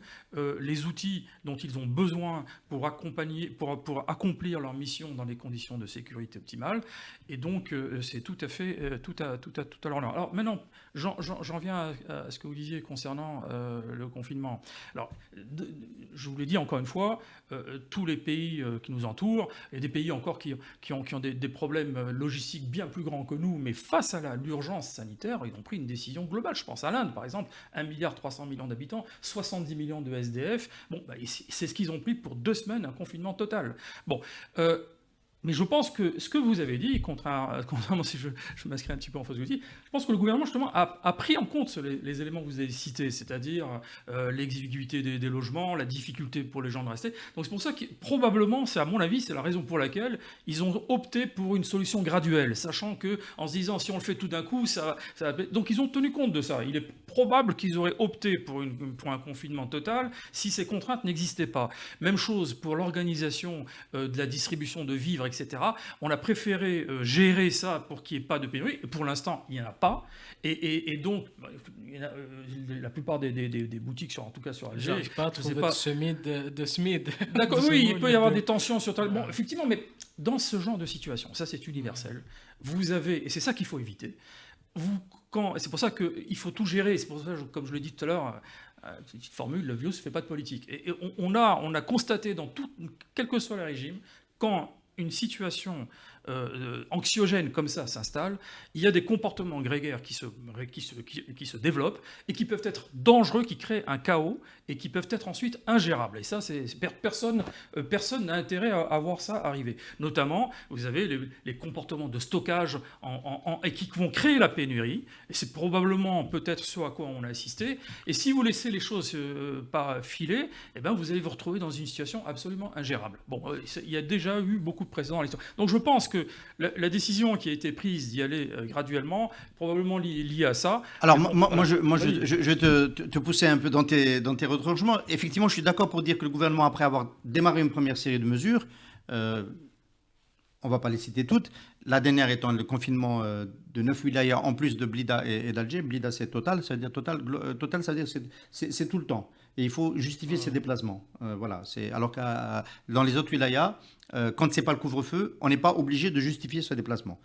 [SPEAKER 6] les outils dont ils ont besoin pour accomplir leur mission dans des conditions de sécurité optimales. Et donc, c'est tout à fait tout à leur honneur. Alors maintenant, j'en viens à ce que vous disiez concernant le confinement. Alors, je vous l'ai dit encore une fois, tous les pays qui nous entourent, et des pays encore qui ont des problèmes logistiques bien plus grands que nous, mais face à l'urgence sanitaire, ils ont pris une décision globale. Je pense à l'Inde, par exemple, 1,3 milliard d'habitants, 70 millions de SDF. C'est ce qu'ils ont pris pour 2 semaines, un confinement total. Mais je pense que ce que vous avez dit, contrairement si je m'inscris un petit peu en face de ce que vous dites, je pense que le gouvernement justement a pris en compte les éléments que vous avez cités, c'est-à-dire l'exiguïté des logements, la difficulté pour les gens de rester. Donc c'est pour ça que probablement, c'est à mon avis, c'est la raison pour laquelle ils ont opté pour une solution graduelle, sachant que en se disant si on le fait tout d'un coup, donc ils ont tenu compte de ça. Il est probable qu'ils auraient opté pour un confinement total si ces contraintes n'existaient pas. Même chose pour l'organisation de la distribution de vivres, etc. On a préféré gérer ça pour qu'il n'y ait pas de pénurie. Pour l'instant, il n'y en a pas. Et donc, la plupart des boutiques, en tout cas sur Alger...
[SPEAKER 5] J'arrive pas à trouver de SMID.
[SPEAKER 6] D'accord, oui, il peut y avoir des tensions sur... Bon, effectivement, mais dans ce genre de situation, ça c'est universel, vous avez, et c'est ça qu'il faut éviter, c'est pour ça qu'il faut tout gérer, c'est pour ça, comme je l'ai dit tout à l'heure, petite formule, le virus ne fait pas de politique. Et on a constaté dans quel que soit le régime, quand une situation anxiogène comme ça s'installe, il y a des comportements grégaires qui se développent et qui peuvent être dangereux, qui créent un chaos et qui peuvent être ensuite ingérables. Et ça, personne n'a intérêt à voir ça arriver. Notamment, vous avez les comportements de stockage et qui vont créer la pénurie. Et c'est probablement peut-être ce à quoi on a assisté. Et si vous laissez les choses pas filer, eh ben vous allez vous retrouver dans une situation absolument ingérable. Bon, il y a déjà eu beaucoup de précédents dans l'histoire. Donc je pense que la décision qui a été prise d'y aller graduellement, probablement liée à ça.
[SPEAKER 4] Alors moi je vais te pousser un peu dans tes retranchements. Effectivement, je suis d'accord pour dire que le gouvernement, après avoir démarré une première série de mesures, on ne va pas les citer toutes, la dernière étant le confinement de 9 wilayas en plus de Blida et d'Alger. Blida, c'est total, ça veut dire total, ça veut dire c'est tout le temps. Et il faut justifier ses déplacements. Voilà, alors que dans les autres wilayas, quand ce n'est pas le couvre-feu, on n'est pas obligé de justifier ce déplacement.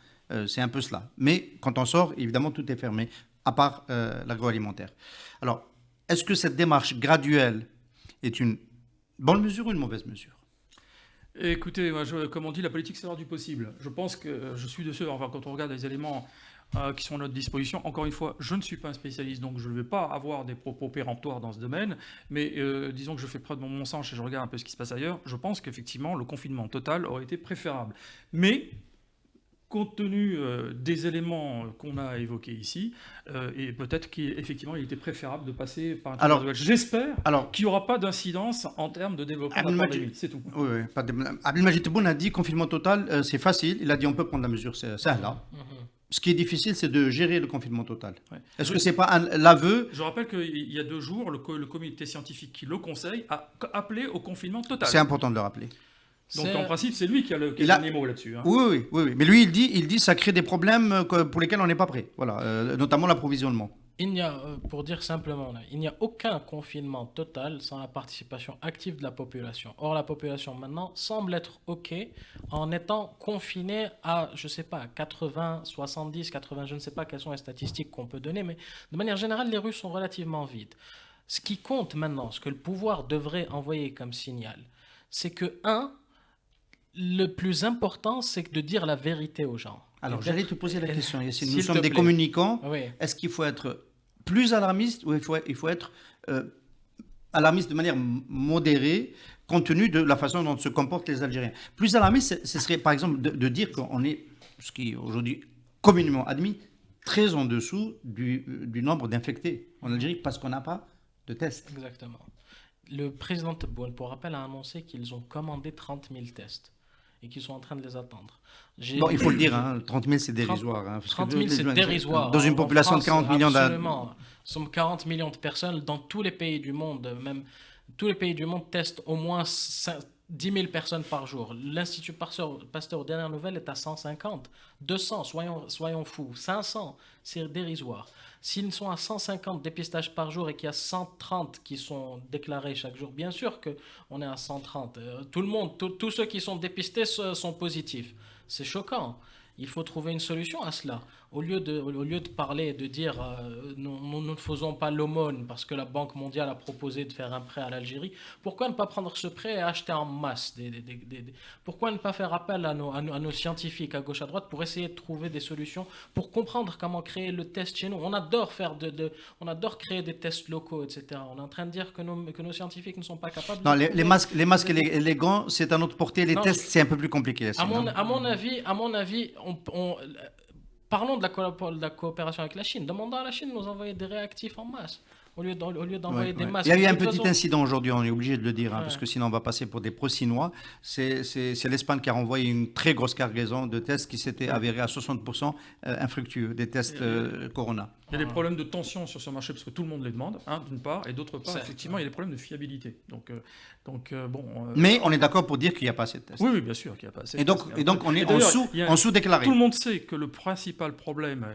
[SPEAKER 4] C'est un peu cela. Mais quand on sort, évidemment, tout est fermé, à part l'agroalimentaire. Alors, est-ce que cette démarche graduelle est une bonne mesure ou une mauvaise mesure ?
[SPEAKER 6] Écoutez, comme on dit, la politique, c'est l'art du possible. Je pense que je suis de ceux, enfin, quand on regarde les éléments qui sont à notre disposition, encore une fois, je ne suis pas un spécialiste, donc je ne vais pas avoir des propos péremptoires dans ce domaine, mais disons que je fais preuve de mon sens et je regarde un peu ce qui se passe ailleurs, je pense qu'effectivement, le confinement total aurait été préférable. Mais, compte tenu des éléments qu'on a évoqués ici, et peut-être qu'effectivement, il était préférable de passer par un truc graduel. J'espère qu'il n'y aura pas d'incidence en termes de développement de la pandémie, c'est tout.
[SPEAKER 4] Oui. Abdelmajid Tebboune a dit confinement total, c'est facile. Il a dit on peut prendre la mesure, c'est là. Ce qui est difficile, c'est de gérer le confinement total. Ouais. Est-ce que ce n'est pas l'aveu ?
[SPEAKER 6] Je rappelle qu'il y a 2 jours, le comité scientifique qui le conseille a appelé au confinement total.
[SPEAKER 4] C'est important de le rappeler.
[SPEAKER 6] Donc en principe, c'est lui qui a le dernier mot là-dessus. Hein.
[SPEAKER 4] Oui. Mais lui, il dit que ça crée des problèmes pour lesquels on n'est pas prêt. Voilà, notamment l'approvisionnement.
[SPEAKER 5] Pour dire simplement, il n'y a aucun confinement total sans la participation active de la population. Or, la population maintenant semble être OK en étant confinée à, je ne sais pas, 80, 70, 80, je ne sais pas quelles sont les statistiques qu'on peut donner, mais de manière générale, les rues sont relativement vides. Ce qui compte maintenant, ce que le pouvoir devrait envoyer comme signal, c'est que, le plus important, c'est de dire la vérité aux gens.
[SPEAKER 4] Alors, j'allais te poser la question, Yacine. Nous sommes des communicants. Oui. Est-ce qu'il faut être plus alarmiste ou il faut être alarmiste de manière modérée compte tenu de la façon dont se comportent les Algériens ? Plus alarmiste, ce serait par exemple de dire qu'on est, ce qui est aujourd'hui communément admis, très en dessous du nombre d'infectés en Algérie parce qu'on n'a pas de tests.
[SPEAKER 5] Exactement. Le président Tebboune, pour rappel, a annoncé qu'ils ont commandé 30 000 tests et qu'ils sont en train de les attendre.
[SPEAKER 4] Bon, il faut le dire, 30 000 c'est dérisoire.
[SPEAKER 5] 30 000 c'est dérisoire.
[SPEAKER 4] Dans une population de 40 millions
[SPEAKER 5] absolument. Nous sommes 40 millions de personnes dans tous les pays du monde. Même tous les pays du monde testent au moins 10 000 personnes par jour. L'Institut Pasteur, aux dernières nouvelles, est à 150. 200, soyons fous. 500, c'est dérisoire. S'ils sont à 150 dépistages par jour et qu'il y a 130 qui sont déclarés chaque jour, bien sûr qu'on est à 130. Tout le monde, tous ceux qui sont dépistés sont positifs. C'est choquant. Il faut trouver une solution à cela. Au lieu de parler, de dire nous ne faisons pas l'aumône parce que la Banque mondiale a proposé de faire un prêt à l'Algérie, pourquoi ne pas prendre ce prêt et acheter en masse pourquoi ne pas faire appel à nos scientifiques à gauche à droite pour essayer de trouver des solutions, pour comprendre comment créer le test chez nous. On adore créer des tests locaux, etc. On est en train de dire que nos scientifiques ne sont pas capables
[SPEAKER 4] Non,
[SPEAKER 5] de
[SPEAKER 4] les masques et les gants, c'est à notre portée. Les tests, c'est un peu plus compliqué.
[SPEAKER 5] À mon avis, parlons de la coopération avec la Chine. Demandons à la Chine de nous envoyer des réactifs en masse. Au lieu d'envoyer des masques.
[SPEAKER 4] Il y a eu un petit incident aujourd'hui, on est obligé de le dire, parce que sinon on va passer pour des pro-chinois. C'est l'Espagne qui a renvoyé une très grosse cargaison de tests qui s'étaient avérés à 60% infructueux, des tests Corona.
[SPEAKER 6] Il y a des problèmes de tension sur ce marché parce que tout le monde les demande, d'une part, et d'autre part, effectivement, il y a des problèmes de fiabilité.
[SPEAKER 4] Mais on est d'accord pour dire qu'il n'y a pas assez de tests.
[SPEAKER 6] Oui, bien sûr qu'il n'y a pas assez de
[SPEAKER 4] tests. Et donc on est en sous-déclaré.
[SPEAKER 6] Tout le monde sait que le principal problème,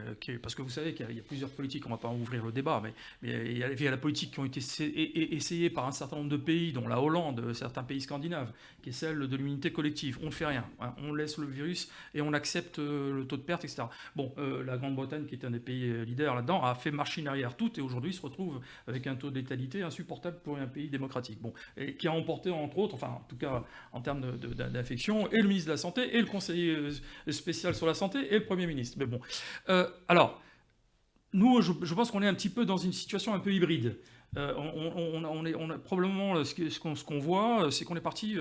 [SPEAKER 6] parce que vous savez qu'il y a plusieurs politiques, on ne va pas ouvrir le débat, mais il y a la politique qui ont été essayées par un certain nombre de pays, dont la Hollande, certains pays scandinaves, qui est celle de l'immunité collective. On ne fait rien, on laisse le virus et on accepte le taux de perte, etc. La Grande-Bretagne, qui est un des pays leaders là-dedans, a fait machine arrière toute et aujourd'hui se retrouve avec un taux de létalité insupportable pour un pays démocratique. Et qui a emporté, entre autres, en tout cas en termes d'infection, et le ministre de la Santé, et le conseiller spécial sur la santé, et le Premier ministre. Mais bon. Alors, nous, je pense qu'on est un petit peu dans une situation un peu hybride. On a probablement ce qu'on voit, c'est qu'on est parti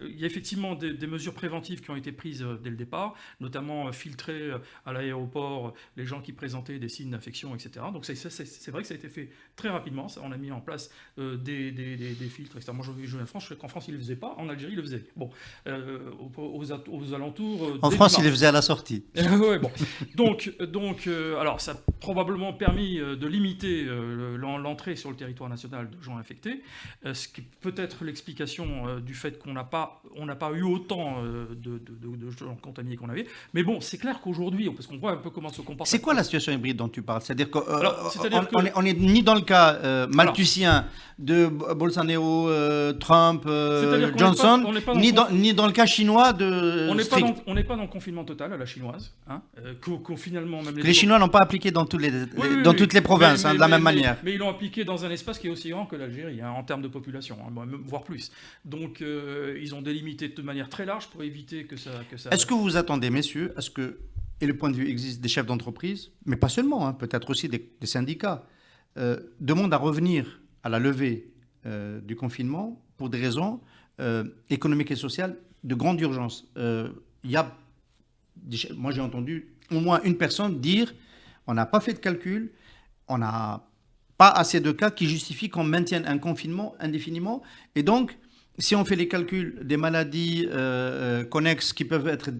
[SPEAKER 6] il y a effectivement des mesures préventives qui ont été prises dès le départ, notamment filtrer à l'aéroport les gens qui présentaient des signes d'infection, etc. Donc c'est vrai que ça a été fait très rapidement. On a mis en place des filtres, etc. Moi, je vis en France, je sais qu'en France, ils ne le faisaient pas. En Algérie, ils le faisaient. Aux alentours...
[SPEAKER 4] En France, ils le faisaient à la sortie.
[SPEAKER 6] Ouais, bon. Donc, alors, ça a probablement permis de limiter l'entrée sur le territoire national de gens infectés, ce qui peut être l'explication du fait qu'on n'a pas eu autant de gens contaminés qu'on avait. Mais bon, c'est clair qu'aujourd'hui, parce qu'on voit un peu comment se comporte...
[SPEAKER 4] C'est quoi la situation hybride dont tu parles ? C'est-à-dire qu'on n'est ni dans le cas malthusien de Bolsonaro, Trump, Johnson, ni dans le cas chinois de
[SPEAKER 6] on n'est pas dans le confinement total à la chinoise. Finalement, même
[SPEAKER 4] les Chinois n'ont pas appliqué dans toutes les provinces de la même manière.
[SPEAKER 6] Mais ils l'ont appliqué dans un espace qui est aussi grand que l'Algérie, en termes de population, voire plus. Donc ils ont délimité de manière très large pour éviter que ça...
[SPEAKER 4] Est-ce que vous attendez, messieurs, à ce que, et le point de vue existe des chefs d'entreprise, mais pas seulement, peut-être aussi des syndicats, demandent à revenir à la levée du confinement pour des raisons économiques et sociales de grande urgence. Moi j'ai entendu au moins une personne dire on n'a pas fait de calcul, on n'a pas assez de cas qui justifient qu'on maintienne un confinement indéfiniment. Et donc, si on fait les calculs des maladies connexes qui peuvent être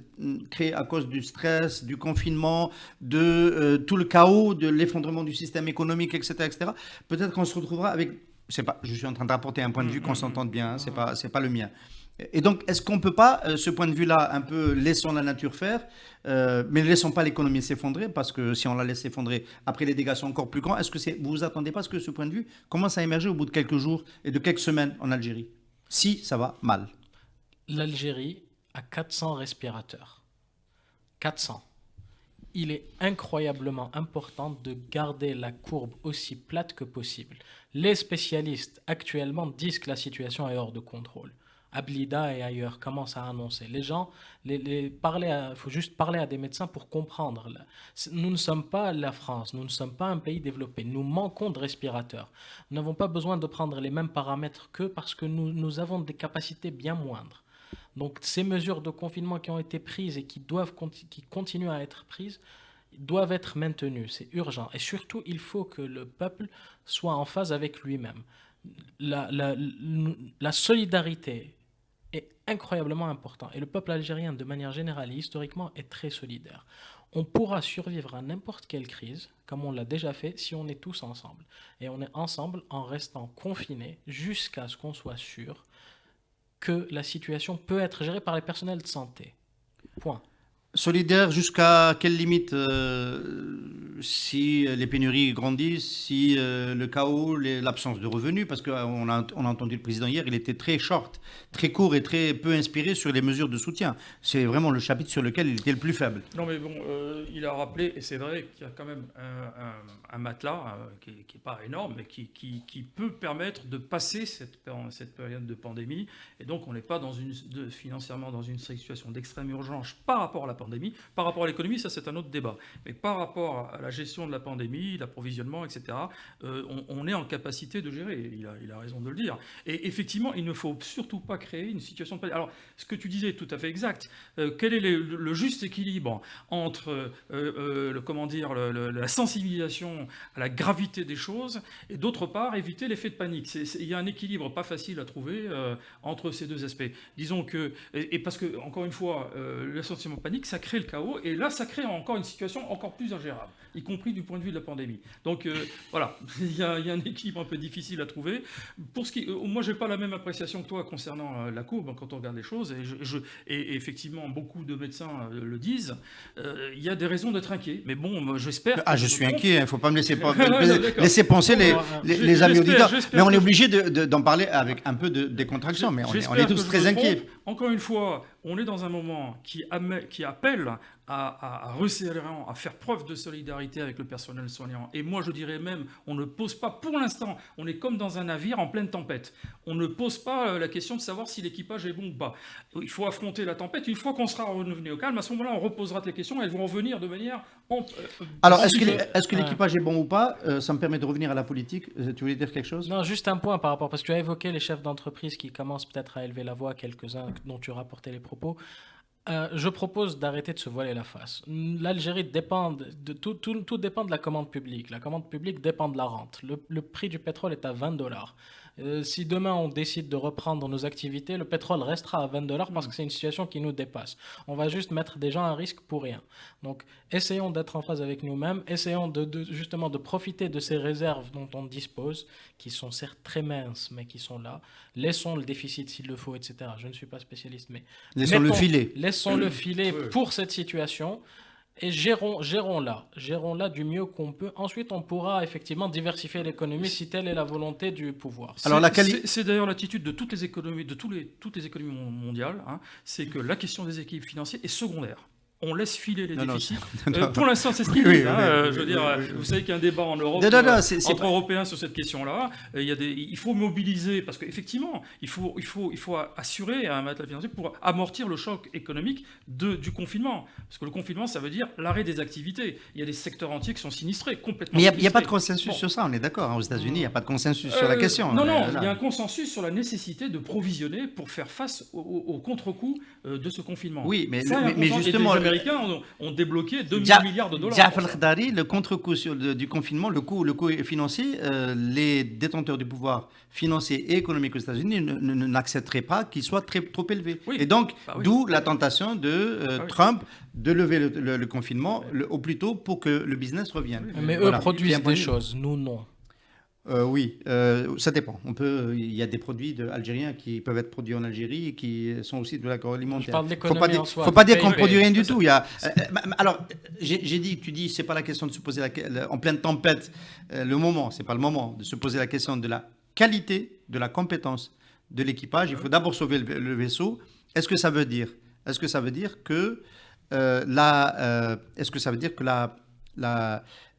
[SPEAKER 4] créées à cause du stress, du confinement, de tout le chaos, de l'effondrement du système économique, etc., peut-être qu'on se retrouvera avec... je suis en train d'apporter un point de vue qu'on s'entende bien, c'est pas le mien. Et donc, est-ce qu'on ne peut pas, ce point de vue-là, un peu laissons la nature faire, mais ne laissons pas l'économie s'effondrer, parce que si on la laisse s'effondrer, après les dégâts sont encore plus grands. Est-ce que vous vous attendez pas à ce que ce point de vue commence à émerger au bout de quelques jours et de quelques semaines en Algérie, si ça va mal?
[SPEAKER 5] L'Algérie a 400 respirateurs. 400. Il est incroyablement important de garder la courbe aussi plate que possible. Les spécialistes actuellement disent que la situation est hors de contrôle. Ablida et ailleurs commencent à annoncer. Les gens, faut juste parler à des médecins pour comprendre. Nous ne sommes pas la France, nous ne sommes pas un pays développé. Nous manquons de respirateurs. Nous n'avons pas besoin de prendre les mêmes paramètres qu'eux parce que nous avons des capacités bien moindres. Donc ces mesures de confinement qui ont été prises et qui continuent à être prises doivent être maintenues. C'est urgent. Et surtout, il faut que le peuple soit en phase avec lui-même. La solidarité est incroyablement important. Et le peuple algérien, de manière générale et historiquement, est très solidaire. On pourra survivre à n'importe quelle crise, comme on l'a déjà fait, si on est tous ensemble. Et on est ensemble en restant confinés jusqu'à ce qu'on soit sûr que la situation peut être gérée par les personnels de santé. Point.
[SPEAKER 4] Solidaire jusqu'à quelle limite si les pénuries grandissent, si le chaos, l'absence de revenus, parce qu'on on a entendu le président hier, il était très short, très court et très peu inspiré sur les mesures de soutien. C'est vraiment le chapitre sur lequel il était le plus faible.
[SPEAKER 6] Non mais bon, il a rappelé, et c'est vrai qu'il y a quand même un matelas qui n'est pas énorme, mais qui peut permettre de passer cette période de pandémie. Et donc on n'est pas financièrement dans une situation d'extrême urgence par rapport à la pandémie. Par rapport à l'économie, ça c'est un autre débat. Mais par rapport à la gestion de la pandémie, l'approvisionnement, etc., on est en capacité de gérer. Il a raison de le dire. Et effectivement, il ne faut surtout pas créer une situation de pandémie. Alors, ce que tu disais est tout à fait exact. Quel est le juste équilibre entre la sensibilisation à la gravité des choses et d'autre part éviter l'effet de panique. Il y a un équilibre pas facile à trouver entre ces deux aspects. Disons que, et parce que, encore une fois, le sentiment de panique, ça crée le chaos, et là, ça crée encore une situation encore plus ingérable, y compris du point de vue de la pandémie. Donc, voilà, il y a un équilibre un peu difficile à trouver. Moi, je n'ai pas la même appréciation que toi concernant la courbe, quand on regarde les choses, et effectivement, beaucoup de médecins le disent, il y a des raisons d'être inquiet. Mais bon, j'espère...
[SPEAKER 4] je suis inquiet, il ne faut pas me laisser penser les amis auditeurs. Mais on est obligé d'en parler avec un peu de décontraction, mais on est tous très inquiets.
[SPEAKER 6] Encore une fois, on est dans un moment qui appelle à resserrer, à faire preuve de solidarité avec le personnel soignant. Et moi, je dirais même, on ne pose pas, pour l'instant, on est comme dans un navire en pleine tempête. On ne pose pas la question de savoir si l'équipage est bon ou pas. Il faut affronter la tempête. Une fois qu'on sera revenu au calme, à ce moment-là, on reposera les questions. Elles vont revenir de manière...
[SPEAKER 4] Alors, est-ce que l'équipage est bon ou pas? Ça me permet de revenir à la politique. Tu voulais dire quelque chose?
[SPEAKER 5] Non, juste un point par rapport, parce que tu as évoqué les chefs d'entreprise qui commencent peut-être à élever la voix, quelques-uns dont tu rapportais les propos. Je propose d'arrêter de se voiler la face. L'Algérie dépend tout dépend de la commande publique. La commande publique dépend de la rente. Le prix du pétrole est à $20. Si demain on décide de reprendre nos activités, le pétrole restera à $20 parce que c'est une situation qui nous dépasse. On va juste mettre des gens à risque pour rien. Donc essayons d'être en phase avec nous-mêmes, essayons justement de profiter de ces réserves dont on dispose, qui sont certes très minces, mais qui sont là. Laissons le déficit s'il le faut, etc. Je ne suis pas spécialiste, mais
[SPEAKER 4] laissons-le filer.
[SPEAKER 5] Laissons-le filer pour cette situation. Et gérons-la du mieux qu'on peut. Ensuite, on pourra effectivement diversifier l'économie si telle est la volonté du pouvoir.
[SPEAKER 6] C'est d'ailleurs l'attitude de toutes les économies, toutes les économies mondiales. C'est que la question des équilibres financiers est secondaire. On laisse filer les déficits. Pour l'instant, c'est ce qu'il dit. Je veux dire, vous savez qu'il y a un débat en Europe entre Européens sur cette question-là. Il faut mobiliser, parce qu'effectivement, il faut assurer un matelas financier pour amortir le choc économique du confinement. Parce que le confinement, ça veut dire l'arrêt des activités. Il y a des secteurs entiers qui sont sinistrés, complètement
[SPEAKER 4] sinistrés. Mais il n'y a pas de consensus sur ça, on est d'accord. Aux États-Unis, il n'y a pas de consensus sur la question.
[SPEAKER 6] Non, il y a un consensus sur la nécessité de provisionner pour faire face au contre-coup de ce confinement.
[SPEAKER 4] Oui, mais justement...
[SPEAKER 6] Les Américains ont débloqué 2 milliards de dollars.
[SPEAKER 4] Jafar Khadari, le contre-coup du confinement, le coût financier, les détenteurs du pouvoir financier et économique aux États-Unis n'accepteraient pas qu'il soit trop élevé. Oui. Et donc, d'où la tentation de Trump de lever le confinement au plus tôt pour que le business revienne.
[SPEAKER 5] Mais eux produisent des choses, nous non.
[SPEAKER 4] Oui, ça dépend. Il y a des produits algériens qui peuvent être produits en Algérie et qui sont aussi de l'agroalimentaire.
[SPEAKER 5] Je parle d'économie en soi.
[SPEAKER 4] Faut pas dire qu'on produit rien du tout. Alors, tu dis, c'est pas la question de se poser en pleine tempête. C'est pas le moment de se poser la question de la qualité, de la compétence de l'équipage. Il faut d'abord sauver le vaisseau. Est-ce que ça veut dire que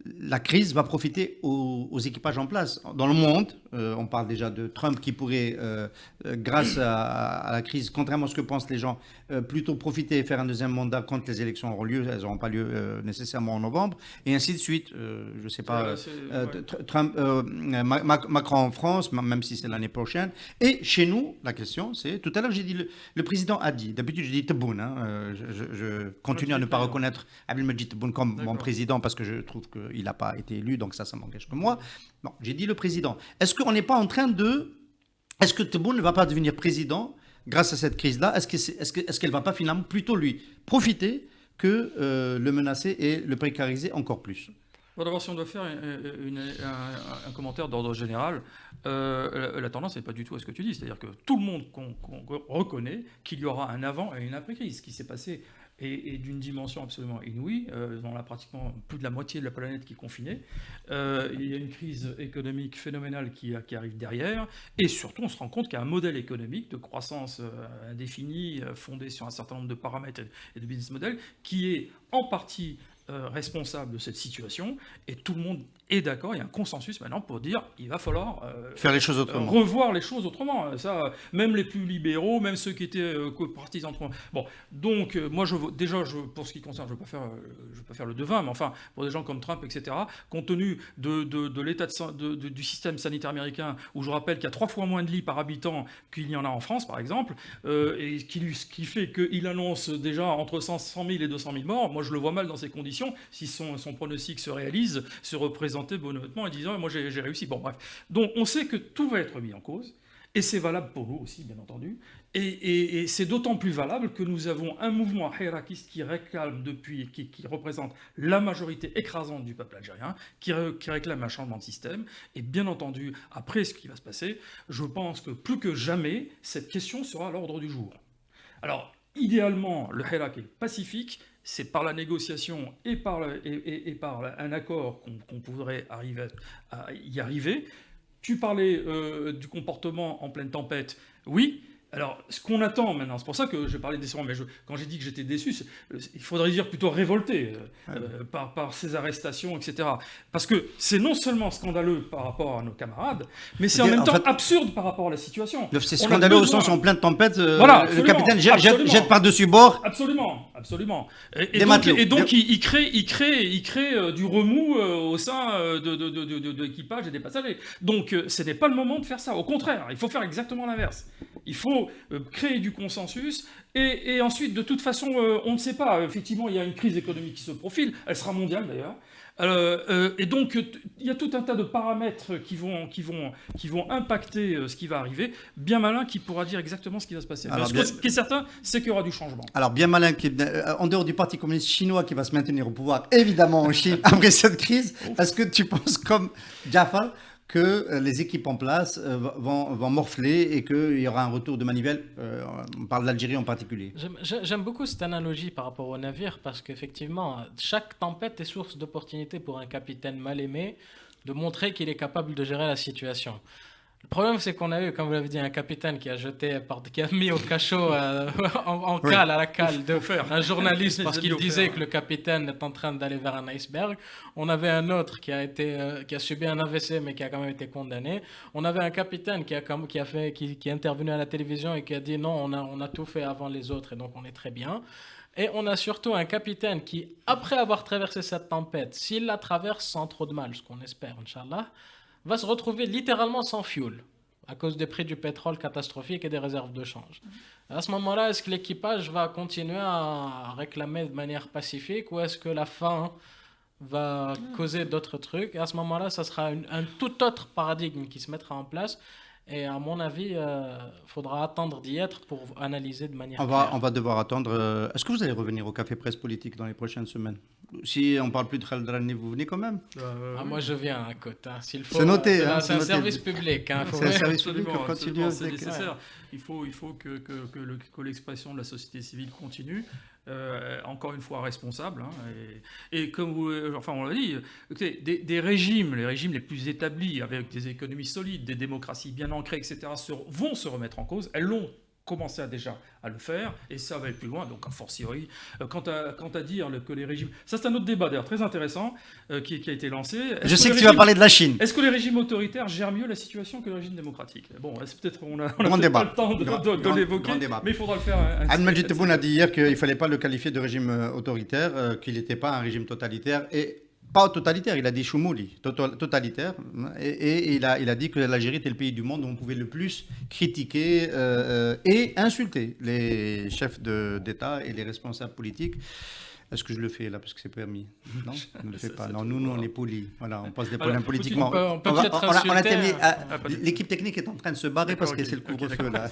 [SPEAKER 4] la crise va profiter aux équipages en place. Dans le monde, on parle déjà de Trump qui pourrait, grâce à la crise, contrairement à ce que pensent les gens, plutôt profiter et faire un deuxième mandat quand les élections auront lieu. Elles n'auront pas lieu nécessairement en novembre, et ainsi de suite. Je ne sais pas, Macron en France, même si c'est l'année prochaine. Et chez nous, la question, c'est, tout à l'heure, j'ai dit, le président a dit, d'habitude je dis Tebboune, je continue à ne pas reconnaître Abdelmajid Tebboune comme mon président parce que je trouve qu'il n'a pas été élu, donc ça m'engage que moi. Non, j'ai dit le président. Est-ce qu'on n'est pas en train Est-ce que Tebboune ne va pas devenir président grâce à cette crise-là? Est-ce qu'elle ne va pas finalement plutôt lui profiter que le menacer et le précariser encore plus?
[SPEAKER 6] Bon, d'abord, si on doit faire un commentaire d'ordre général, la tendance n'est pas du tout à ce que tu dis. C'est-à-dire que tout le monde reconnaît qu'il y aura un avant et une après-crise. Ce qui s'est passé et d'une dimension absolument inouïe. On a pratiquement plus de la moitié de la planète qui est confinée. Il y a une crise économique phénoménale qui arrive derrière. Et surtout, on se rend compte qu'il y a un modèle économique de croissance indéfinie, fondé sur un certain nombre de paramètres et de business models, qui est en partie responsable de cette situation. Et tout le monde est d'accord, il y a un consensus maintenant pour dire il va falloir
[SPEAKER 4] faire les choses autrement.
[SPEAKER 6] Revoir les choses autrement. Ça, même les plus libéraux, même ceux qui étaient partisans. Bon, donc moi pour ce qui concerne, je ne veux pas faire le devin, mais enfin pour des gens comme Trump, etc. Compte tenu de l'état du système sanitaire américain, où je rappelle qu'il y a 3 fois moins de lits par habitant qu'il y en a en France, par exemple, et qui fait qu'il annonce déjà entre 100 000 et 200 000 morts. Moi, je le vois mal dans ces conditions. Si son pronostic se réalise, se représenter bonnement en disant moi j'ai réussi. Bon bref, donc on sait que tout va être mis en cause et c'est valable pour nous aussi bien entendu et c'est d'autant plus valable que nous avons un mouvement hiérarchiste qui réclame qui représente la majorité écrasante du peuple algérien, qui réclame un changement de système et bien entendu après ce qui va se passer, je pense que plus que jamais cette question sera à l'ordre du jour. Alors idéalement le hiérarchie est pacifique. C'est par la négociation et par un accord qu'on pourrait arriver à y arriver. Tu parlais du comportement en pleine tempête. Oui. Alors, ce qu'on attend maintenant, c'est pour ça que je parlais décevant, mais quand j'ai dit que j'étais déçu, il faudrait dire plutôt révolté par ces arrestations, etc. Parce que c'est non seulement scandaleux par rapport à nos camarades, mais c'est en même temps absurde par rapport à la situation.
[SPEAKER 4] C'est scandaleux au sens où en pleine tempête,
[SPEAKER 6] voilà,
[SPEAKER 4] le capitaine jette par-dessus bord.
[SPEAKER 6] Absolument. Et donc il crée du remous au sein de l'équipage et des passagers. Donc ce n'est pas le moment de faire ça. Au contraire, il faut faire exactement l'inverse. Il faut créer du consensus et ensuite, de toute façon, on ne sait pas. Effectivement, il y a une crise économique qui se profile. Elle sera mondiale d'ailleurs. Et donc, il y a tout un tas de paramètres qui vont impacter ce qui va arriver. Bien malin qui pourra dire exactement ce qui va se passer. Alors, ce qui est certain, c'est qu'il y aura du changement.
[SPEAKER 4] Alors, bien malin, en dehors du Parti communiste chinois qui va se maintenir au pouvoir, évidemment en Chine, après cette crise, est-ce que tu penses comme Jafar que les équipes en place vont morfler et qu'il y aura un retour de manivelle, on parle d'Algérie en particulier.
[SPEAKER 5] J'aime beaucoup cette analogie par rapport au navire parce qu'effectivement, chaque tempête est source d'opportunité pour un capitaine mal aimé de montrer qu'il est capable de gérer la situation. Le problème, c'est qu'on a eu, comme vous l'avez dit, un capitaine qui a mis au cachot en cale, à la cale, un journaliste parce qu'il disait que le capitaine est en train d'aller vers un iceberg. On avait un autre qui a subi un AVC mais qui a quand même été condamné. On avait un capitaine qui est intervenu à la télévision et qui a dit non, on a tout fait avant les autres et donc on est très bien. Et on a surtout un capitaine qui, après avoir traversé cette tempête, s'il la traverse sans trop de mal, ce qu'on espère, Inch'Allah, va se retrouver littéralement sans fuel à cause des prix du pétrole catastrophiques et des réserves de change. À ce moment-là, est-ce que l'équipage va continuer à réclamer de manière pacifique ou est-ce que la faim va causer d'autres trucs? Et à ce moment-là, ça sera un tout autre paradigme qui se mettra en place. Et à mon avis, il faudra attendre d'y être pour analyser de manière claire.
[SPEAKER 4] On va devoir attendre. Est-ce que vous allez revenir au Café Presse Politique dans les prochaines semaines? Si on ne parle plus de Khaled Drani, vous venez quand même?
[SPEAKER 5] Moi, je viens à côté. S'il faut,
[SPEAKER 4] c'est noté.
[SPEAKER 5] C'est un service public.
[SPEAKER 4] C'est un service public, on continue.
[SPEAKER 6] C'est nécessaire. Il faut que l'expression de la société civile continue. Encore une fois responsable. Et comme on l'a dit, écoutez, les régimes les plus établis, avec des économies solides, des démocraties bien ancrées, etc., vont se remettre en cause. Elles l'ont commencé déjà à le faire, et ça va aller plus loin, donc a fortiori. Quant à dire que les régimes... Ça, c'est un autre débat, d'ailleurs, très intéressant, qui a été lancé.
[SPEAKER 4] Je sais que tu vas parler de la Chine.
[SPEAKER 6] Est-ce que les régimes autoritaires gèrent mieux la situation que les régimes démocratiques? Bon, c'est peut-être... On n'a pas le temps de l'évoquer, mais il faudra le faire.
[SPEAKER 4] Al-Majid Tebboune a dit hier qu'il ne fallait pas le qualifier de régime autoritaire, qu'il n'était pas un régime totalitaire, et pas totalitaire, il a dit choumouli, totalitaire, et il a dit que l'Algérie était le pays du monde où on pouvait le plus critiquer et insulter les chefs d'État et les responsables politiques. Est-ce que je le fais là parce que c'est permis? Non, ne le fais pas. Non, nous on est polis. Voilà, on passe des problèmes politiquement. L'équipe technique est en train de se barrer parce que c'est le couvre-feu là.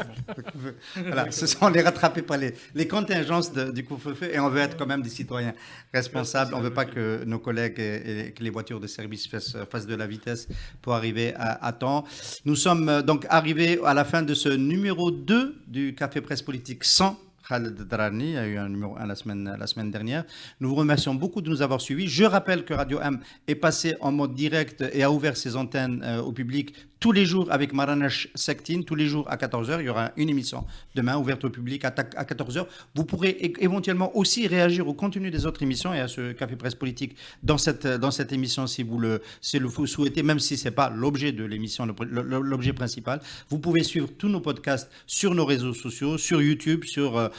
[SPEAKER 4] Voilà, ce sont les rattrapés par les contingences du couvre-feu et on veut être quand même des citoyens responsables. On ne veut pas que nos collègues et que les voitures de service fassent de la vitesse pour arriver à temps. Nous sommes donc arrivés à la fin de ce numéro 2 du Café Presse Politique 100. Khaled Drani, il y a eu un numéro 1 la semaine dernière. Nous vous remercions beaucoup de nous avoir suivis. Je rappelle que Radio M est passé en mode direct et a ouvert ses antennes au public tous les jours avec Marranesh Sektin, tous les jours à 14h. Il y aura une émission demain ouverte au public à 14h. Vous pourrez éventuellement aussi réagir au contenu des autres émissions et à ce Café Presse Politique dans cette émission si vous le souhaitez, même si ce n'est pas l'objet de l'émission, l'objet principal. Vous pouvez suivre tous nos podcasts sur nos réseaux sociaux, sur YouTube, sur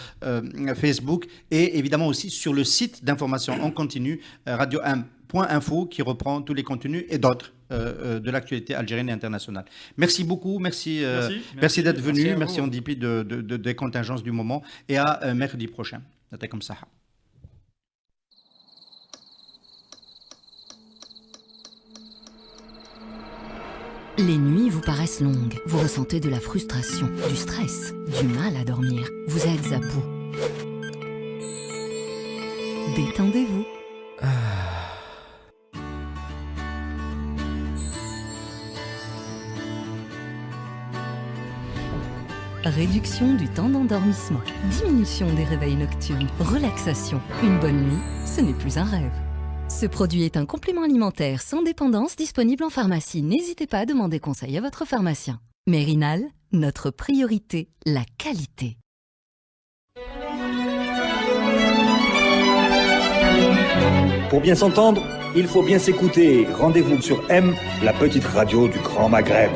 [SPEAKER 4] Facebook et évidemment aussi sur le site d'information en continu radio1.info qui reprend tous les contenus et d'autres de l'actualité algérienne et internationale. Merci beaucoup, merci d'être venu, merci en dépit des contingences du moment et à mercredi prochain. Comme ça.
[SPEAKER 1] Les nuits vous paraissent longues, vous ressentez de la frustration, du stress, du mal à dormir, vous êtes à bout. Détendez-vous. Réduction du temps d'endormissement, diminution des réveils nocturnes, relaxation. Une bonne nuit, ce n'est plus un rêve. Ce produit est un complément alimentaire sans dépendance disponible en pharmacie. N'hésitez pas à demander conseil à votre pharmacien. Mérinal, notre priorité, la qualité.
[SPEAKER 2] Pour bien s'entendre, il faut bien s'écouter. Rendez-vous sur M, la petite radio du Grand Maghreb.